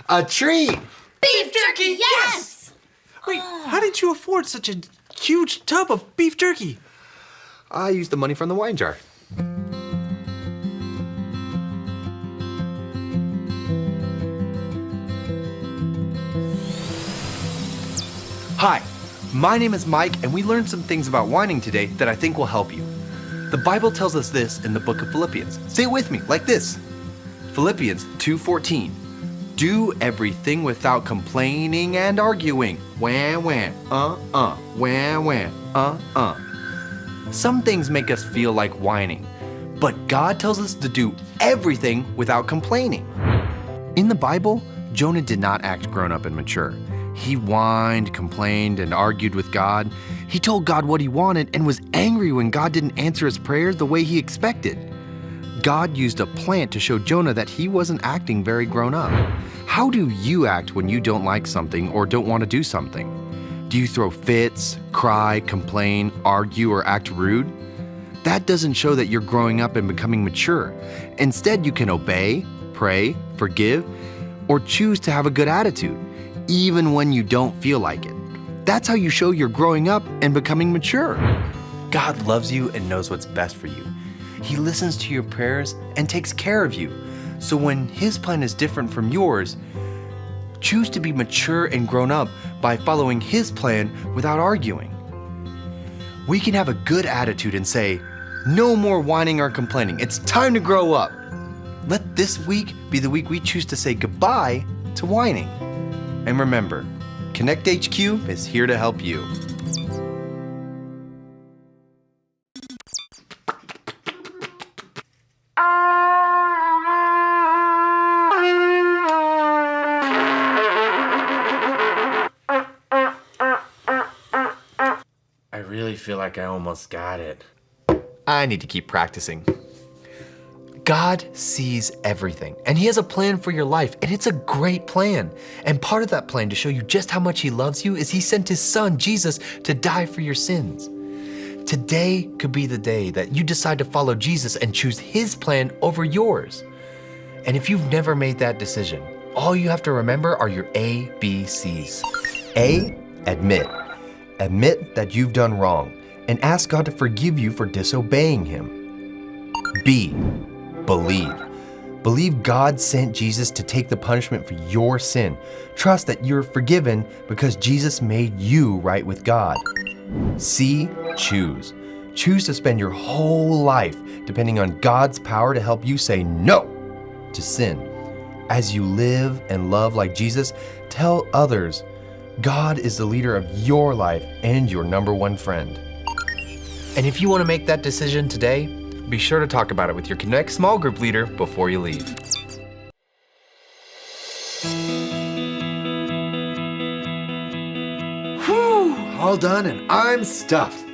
a treat. Beef jerky, yes! Wait, how did you afford such a huge tub of beef jerky? I used the money from the wine jar. Hi, my name is Mike, and we learned some things about whining today that I think will help you. The Bible tells us this in the book of Philippians. Say it with me, like this. Philippians 2:14. Do everything without complaining and arguing. Wah, wah, wah, wah, Some things make us feel like whining, but God tells us to do everything without complaining. In the Bible, Jonah did not act grown up and mature. He whined, complained, and argued with God. He told God what he wanted and was angry when God didn't answer his prayers the way he expected. God used a plant to show Jonah that he wasn't acting very grown up. How do you act when you don't like something or don't want to do something? Do you throw fits, cry, complain, argue, or act rude? That doesn't show that you're growing up and becoming mature. Instead, you can obey, pray, forgive, or choose to have a good attitude, even when you don't feel like it. That's how you show you're growing up and becoming mature. God loves you and knows what's best for you. He listens to your prayers and takes care of you. So when His plan is different from yours, choose to be mature and grown up by following His plan without arguing. We can have a good attitude and say, no more whining or complaining. It's time to grow up. Let this week be the week we choose to say goodbye to whining. And remember, Connect HQ is here to help you. I really feel like I almost got it. I need to keep practicing. God sees everything, and He has a plan for your life, and it's a great plan. And part of that plan to show you just how much He loves you is He sent His Son, Jesus, to die for your sins. Today could be the day that you decide to follow Jesus and choose His plan over yours. And if you've never made that decision, all you have to remember are your A, B, C's. A, admit. Admit that you've done wrong and ask God to forgive you for disobeying Him. B, believe. Believe God sent Jesus to take the punishment for your sin. Trust that you're forgiven because Jesus made you right with God. C, choose. Choose to spend your whole life depending on God's power to help you say no to sin. As you live and love like Jesus, tell others God is the leader of your life and your number one friend. And if you want to make that decision today, be sure to talk about it with your Connect small group leader before you leave. Whew, all done and I'm stuffed.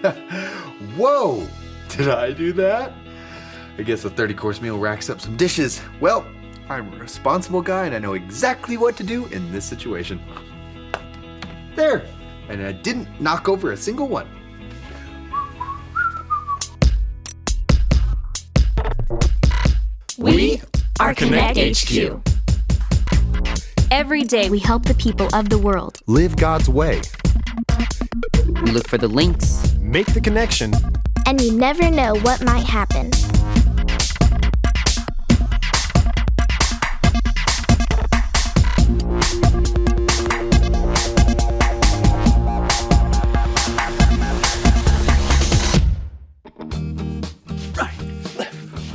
Whoa, did I do that? I guess a 30-course meal racks up some dishes. Well, I'm a responsible guy and I know exactly what to do in this situation. There, and I didn't knock over a single one. We are Connect HQ. Every day we help the people of the world. Live God's way. We look for the links. Make the connection. And you never know what might happen.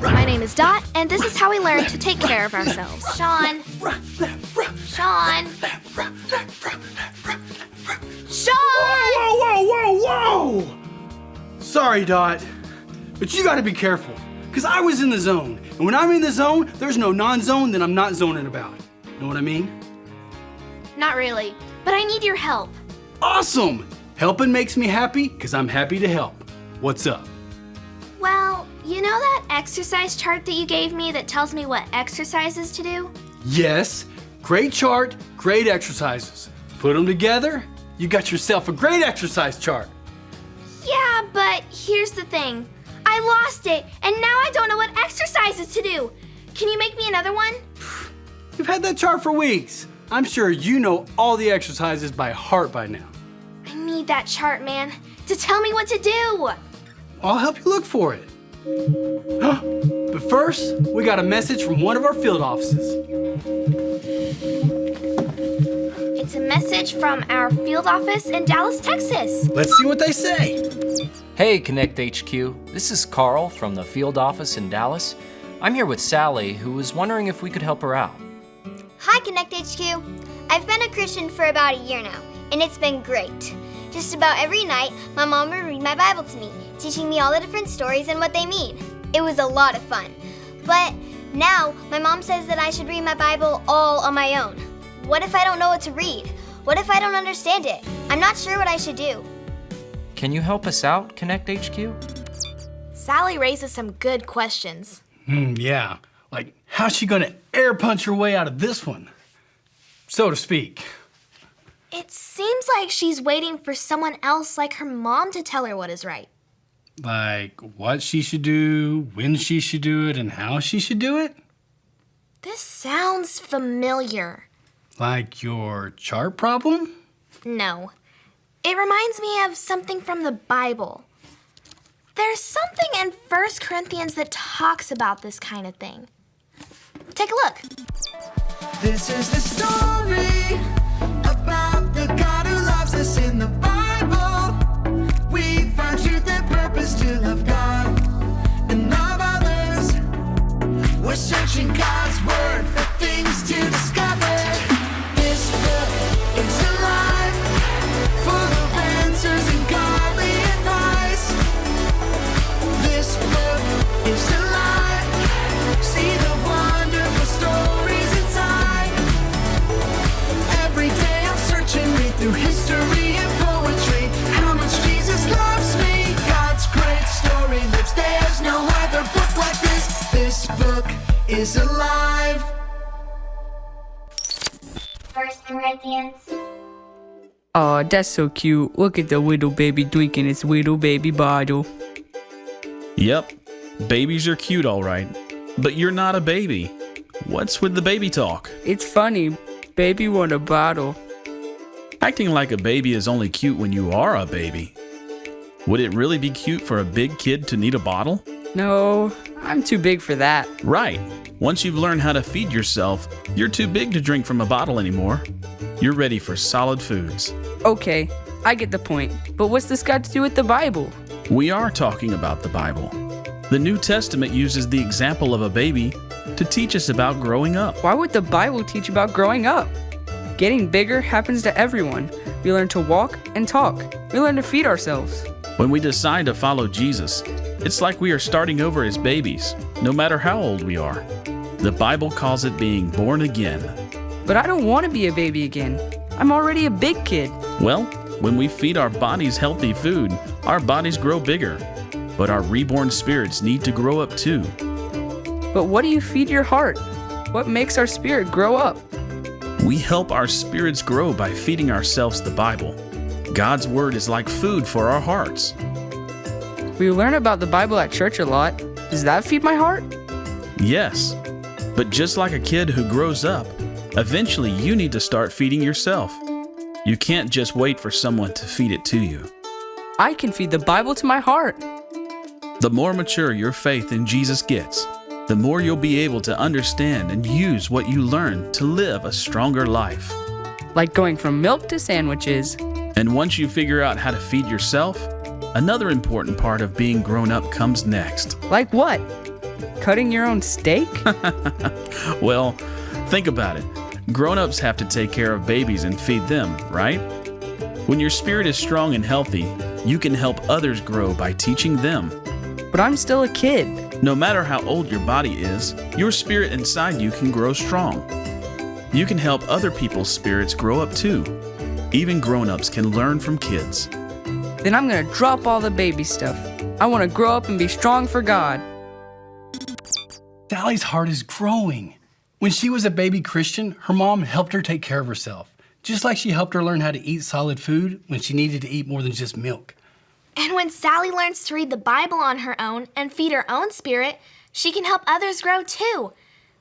My name is Dot, and this is how we learn to take care of ourselves. Sean. Sean. Sean! Whoa! Sorry, Dot, but you gotta be careful, because I was in the zone. And when I'm in the zone, there's no non-zone that I'm not zoning about. Know what I mean? Not really, but I need your help. Awesome! Helping makes me happy, because I'm happy to help. What's up? Well, you know that exercise chart that you gave me that tells me what exercises to do? Yes, great chart, great exercises. Put them together, you got yourself a great exercise chart. Yeah, but here's the thing. I lost it, and now I don't know what exercises to do. Can you make me another one? You've had that chart for weeks. I'm sure you know all the exercises by heart by now. I need that chart, man, to tell me what to do. I'll help you look for it. But first, we got a message from one of our field offices. It's a message from our field office in Dallas, Texas. Let's see what they say. Hey, Connect HQ. This is Carl from the field office in Dallas. I'm here with Sally, who was wondering if we could help her out. Hi, Connect HQ. I've been a Christian for about a year now, and it's been great. Just about every night, my mom would read my Bible to me, teaching me all the different stories and what they mean. It was a lot of fun. But now, my mom says that I should read my Bible all on my own. What if I don't know what to read? What if I don't understand it? I'm not sure what I should do. Can you help us out, Connect HQ? Sally raises some good questions. Yeah, like how's she gonna air punch her way out of this one? So to speak. It seems like she's waiting for someone else like her mom to tell her what is right. Like what she should do, when she should do it, and how she should do it? This sounds familiar. Like your chart problem? No. It reminds me of something from the Bible. There's something in 1 Corinthians that talks about this kind of thing. Take a look. This is the story about the God who loves us in the Bible. We find truth and purpose to love God and love others. We're searching God's word for things to discover. This book is alive, full of answers and godly advice. This book is alive. See the wonderful stories inside. Every day I'm searching, read through history and poetry. How much Jesus loves me. God's great story lives. There's no other book like this. This book is alive. 1 Corinthians. Aw, that's so cute. Look at the little baby drinking its little baby bottle. Yep, babies are cute, all right. But you're not a baby. What's with the baby talk? It's funny. Baby want a bottle. Acting like a baby is only cute when you are a baby. Would it really be cute for a big kid to need a bottle? No, I'm too big for that. Right. Once you've learned how to feed yourself, you're too big to drink from a bottle anymore. You're ready for solid foods. Okay, I get the point. But what's this got to do with the Bible? We are talking about the Bible. The New Testament uses the example of a baby to teach us about growing up. Why would the Bible teach about growing up? Getting bigger happens to everyone. We learn to walk and talk. We learn to feed ourselves. When we decide to follow Jesus, it's like we are starting over as babies, no matter how old we are. The Bible calls it being born again. But I don't want to be a baby again. I'm already a big kid. Well, when we feed our bodies healthy food, our bodies grow bigger. But our reborn spirits need to grow up too. But what do you feed your heart? What makes our spirit grow up? We help our spirits grow by feeding ourselves the Bible. God's Word is like food for our hearts. We learn about the Bible at church a lot. Does that feed my heart? Yes, but just like a kid who grows up, eventually you need to start feeding yourself. You can't just wait for someone to feed it to you. I can feed the Bible to my heart. The more mature your faith in Jesus gets, the more you'll be able to understand and use what you learn to live a stronger life. Like going from milk to sandwiches. And once you figure out how to feed yourself, another important part of being grown up comes next. Like what? Cutting your own steak? Well, think about it. Grown-ups have to take care of babies and feed them, right? When your spirit is strong and healthy, you can help others grow by teaching them. But I'm still a kid. No matter how old your body is, your spirit inside you can grow strong. You can help other people's spirits grow up too. Even grown-ups can learn from kids. Then I'm gonna drop all the baby stuff. I wanna grow up and be strong for God. Sally's heart is growing. When she was a baby Christian, her mom helped her take care of herself, just like she helped her learn how to eat solid food when she needed to eat more than just milk. And when Sally learns to read the Bible on her own and feed her own spirit, she can help others grow too.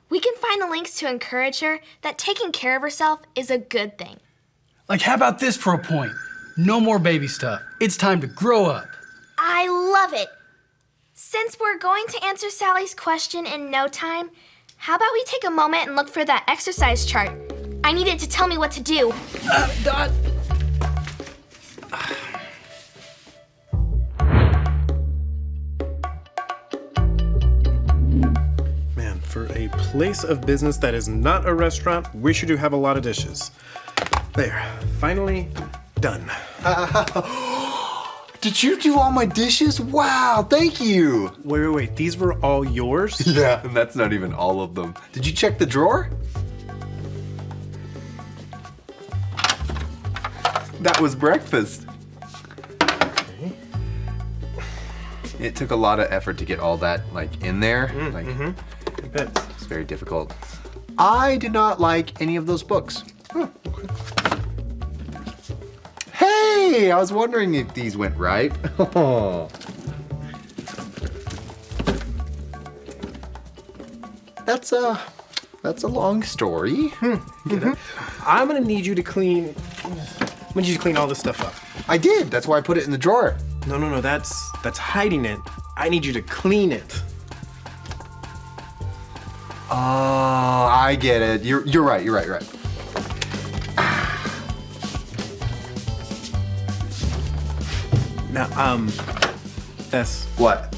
We can find the links to encourage her that taking care of herself is a good thing. Like, how about this for a point? No more baby stuff. It's time to grow up. I love it. Since we're going to answer Sally's question in no time, how about we take a moment and look for that exercise chart? I need it to tell me what to do. Dot. Man, for a place of business that is not a restaurant, we sure do have a lot of dishes. There, finally done. Did you do all my dishes? Wow, thank you. Wait, these were all yours? Yeah, and that's not even all of them. Did you check the drawer? That was breakfast. Okay. It took a lot of effort to get all that in there. I bet. It's very difficult. I did not like any of those books. Oh, okay. Hey, I was wondering if these went right. That's a long story. I'm gonna need you to clean. I'm gonna need you to clean all this stuff up. I did. That's why I put it in the drawer. No, that's hiding it. I need you to clean it. Oh, I get it. You're right. Now, that's... What?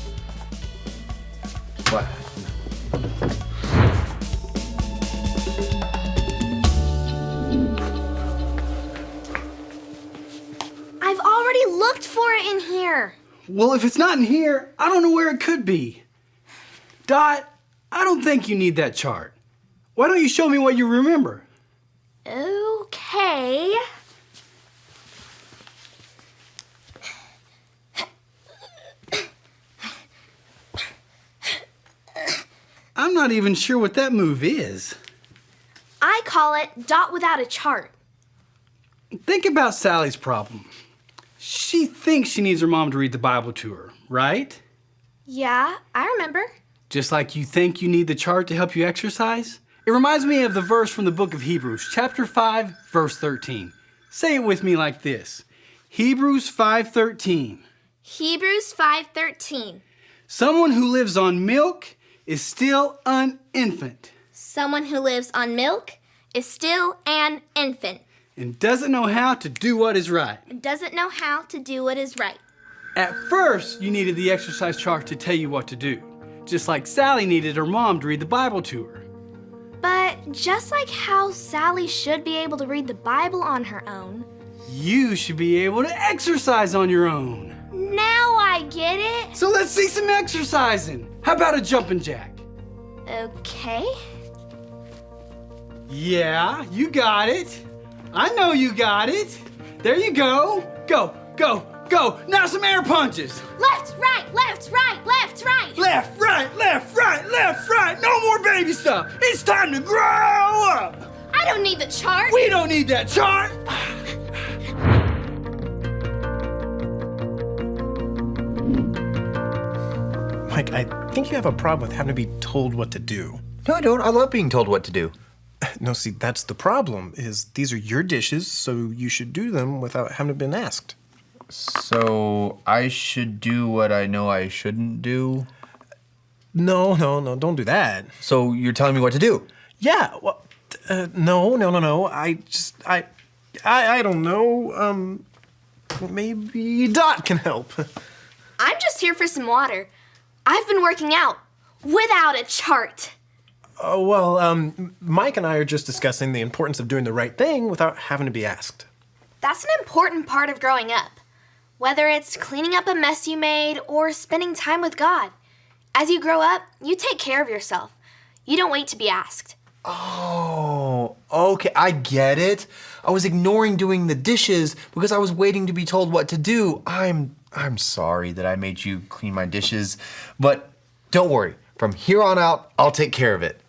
I've already looked for it in here. Well, if it's not in here, I don't know where it could be. Dot, I don't think you need that chart. Why don't you show me what you remember? Okay. I'm not even sure what that move is. I call it dot without a chart. Think about Sally's problem. She thinks she needs her mom to read the Bible to her, right? Yeah, I remember. Just like you think you need the chart to help you exercise? It reminds me of the verse from the book of Hebrews, chapter 5, verse 13. Say it with me like this. Hebrews 5:13. Hebrews 5:13. Someone who lives on milk is still an infant. Someone who lives on milk is still an infant. And doesn't know how to do what is right. And doesn't know how to do what is right. At first, you needed the exercise chart to tell you what to do. Just like Sally needed her mom to read the Bible to her. But just like how Sally should be able to read the Bible on her own, you should be able to exercise on your own. Now I get it. So let's see some exercising. How about a jumping jack? Okay. Yeah, you got it. I know you got it. There you go. Go. Now some air punches. Left, right, left, right, left, right. Left, right, left, right, left, right. No more baby stuff. It's time to grow up. I don't need the chart. We don't need that chart. Mike, I think you have a problem with having to be told what to do. No, I don't. I love being told what to do. No, see, that's the problem, is these are your dishes, so you should do them without having to been asked. So I should do what I know I shouldn't do? No, don't do that. So you're telling me what to do? Yeah, well, no. I don't know. Maybe Dot can help. I'm just here for some water. I've been working out without a chart. Mike and I are just discussing the importance of doing the right thing without having to be asked. That's an important part of growing up. Whether it's cleaning up a mess you made or spending time with God. As you grow up, you take care of yourself. You don't wait to be asked. Oh, okay, I get it. I was ignoring doing the dishes because I was waiting to be told what to do. I'm sorry that I made you clean my dishes, but don't worry. From here on out, I'll take care of it.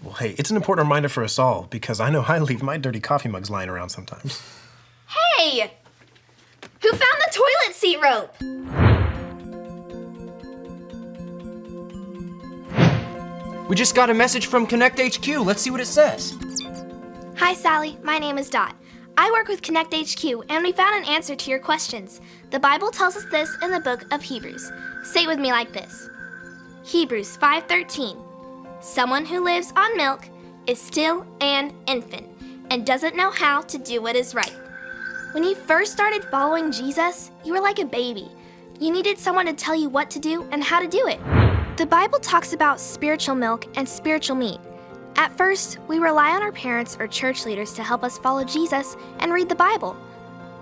Well, hey, it's an important reminder for us all because I know I leave my dirty coffee mugs lying around sometimes. Hey! Who found the toilet seat rope? We just got a message from Connect HQ. Let's see what it says. Hi, Sally. My name is Dot. I work with Connect HQ, and we found an answer to your questions. The Bible tells us this in the book of Hebrews. Say it with me like this. Hebrews 5:13. Someone who lives on milk is still an infant and doesn't know how to do what is right. When you first started following Jesus, you were like a baby. You needed someone to tell you what to do and how to do it. The Bible talks about spiritual milk and spiritual meat. At first, we rely on our parents or church leaders to help us follow Jesus and read the Bible.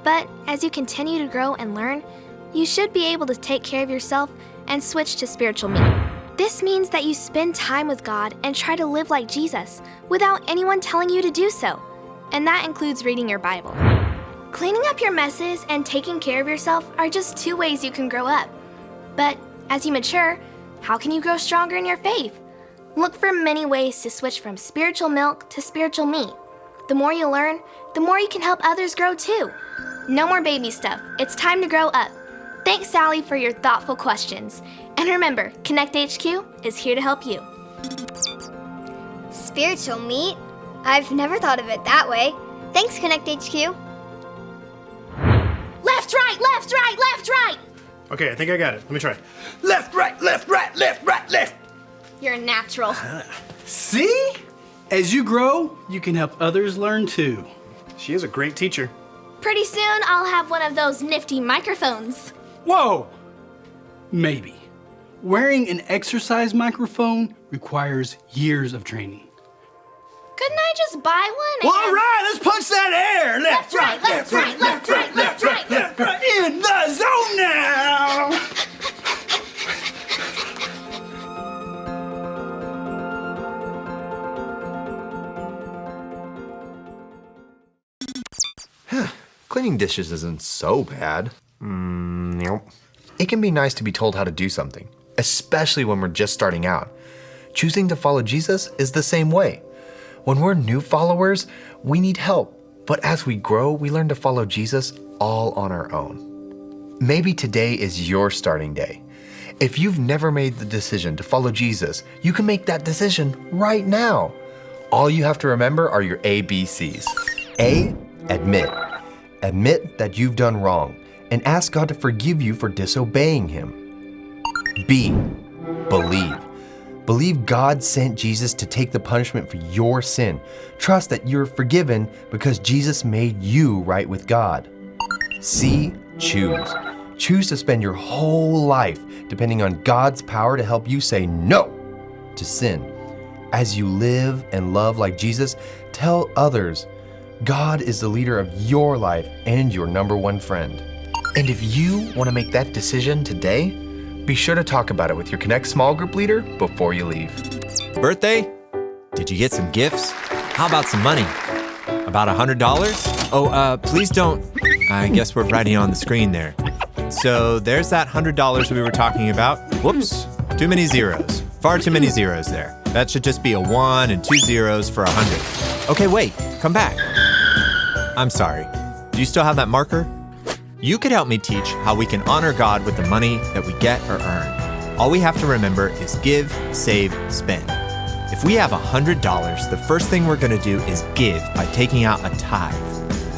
But as you continue to grow and learn, you should be able to take care of yourself and switch to spiritual meat. This means that you spend time with God and try to live like Jesus without anyone telling you to do so. And that includes reading your Bible. Cleaning up your messes and taking care of yourself are just two ways you can grow up. But as you mature, how can you grow stronger in your faith? Look for many ways to switch from spiritual milk to spiritual meat. The more you learn, the more you can help others grow too. No more baby stuff. It's time to grow up. Thanks, Sally, for your thoughtful questions. And remember, Connect HQ is here to help you. Spiritual meat? I've never thought of it that way. Thanks, Connect HQ. Left, right, left, right, left, right. Okay, I think I got it. Let me try. Left, right, left, right, left, right, left. You're a natural. See? As you grow, you can help others learn too. She is a great teacher. Pretty soon, I'll have one of those nifty microphones. Whoa! Maybe. Wearing an exercise microphone requires years of training. Couldn't I just buy one? Well, all right, let's punch that air. Left, right, left, right, left, right, left, right, left, right. In the zone now. Cleaning dishes isn't so bad. Nope. It can be nice to be told how to do something, especially when we're just starting out. Choosing to follow Jesus is the same way. When we're new followers, we need help. But as we grow, we learn to follow Jesus all on our own. Maybe today is your starting day. If you've never made the decision to follow Jesus, you can make that decision right now. All you have to remember are your ABCs. A, admit. Admit that you've done wrong and ask God to forgive you for disobeying Him. B, believe. Believe God sent Jesus to take the punishment for your sin. Trust that you're forgiven because Jesus made you right with God. C, choose. Choose to spend your whole life depending on God's power to help you say no to sin. As you live and love like Jesus, tell others God is the leader of your life and your number one friend. And if you want to make that decision today, be sure to talk about it with your Connect small group leader before you leave. Birthday? Did you get some gifts? How about some money? About $100? Oh, please don't. I guess we're writing on the screen there. So there's that $100 we were talking about. Whoops, too many zeros. Far too many zeros there. That should just be a 1 and 2 zeros for 100. Okay, wait, come back. I'm sorry. Do you still have that marker? You could help me teach how we can honor God with the money that we get or earn. All we have to remember is give, save, spend. If we have $100, the first thing we're going to do is give by taking out a tithe.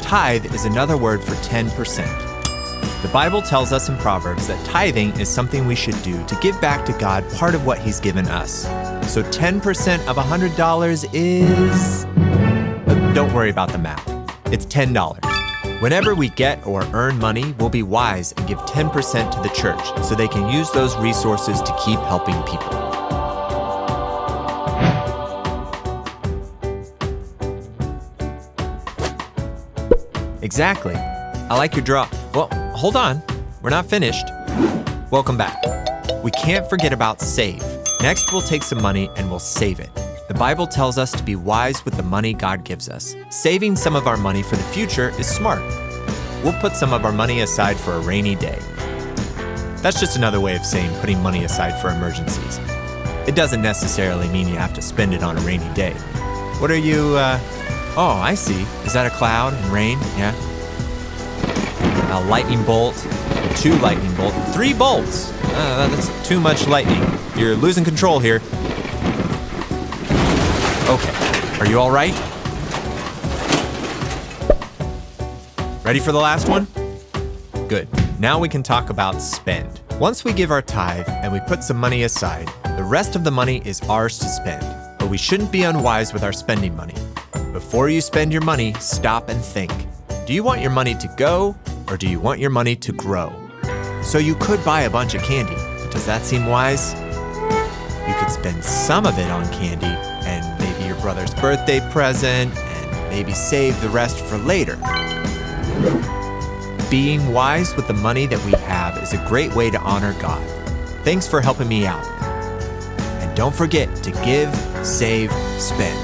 Tithe is another word for 10%. The Bible tells us in Proverbs that tithing is something we should do to give back to God part of what He's given us. So 10% of $100 is... Don't worry about the math. It's $10. Whenever we get or earn money, we'll be wise and give 10% to the church so they can use those resources to keep helping people. Exactly. I like your draw. Well, hold on. We're not finished. Welcome back. We can't forget about save. Next, we'll take some money and we'll save it. The Bible tells us to be wise with the money God gives us. Saving some of our money for the future is smart. We'll put some of our money aside for a rainy day. That's just another way of saying putting money aside for emergencies. It doesn't necessarily mean you have to spend it on a rainy day. What are you, Oh, I see. Is that a cloud and rain? Yeah. A lightning bolt, 2 lightning bolts, 3 bolts. That's too much lightning. You're losing control here. Okay, are you all right? Ready for the last one? Good. Now we can talk about spend. Once we give our tithe and we put some money aside, the rest of the money is ours to spend. But we shouldn't be unwise with our spending money. Before you spend your money, stop and think. Do you want your money to go, or do you want your money to grow? So you could buy a bunch of candy. Does that seem wise? You could spend some of it on candy and maybe your brother's birthday present and maybe save the rest for later. Being wise with the money that we have is a great way to honor God. Thanks for helping me out. And don't forget to give, save, spend.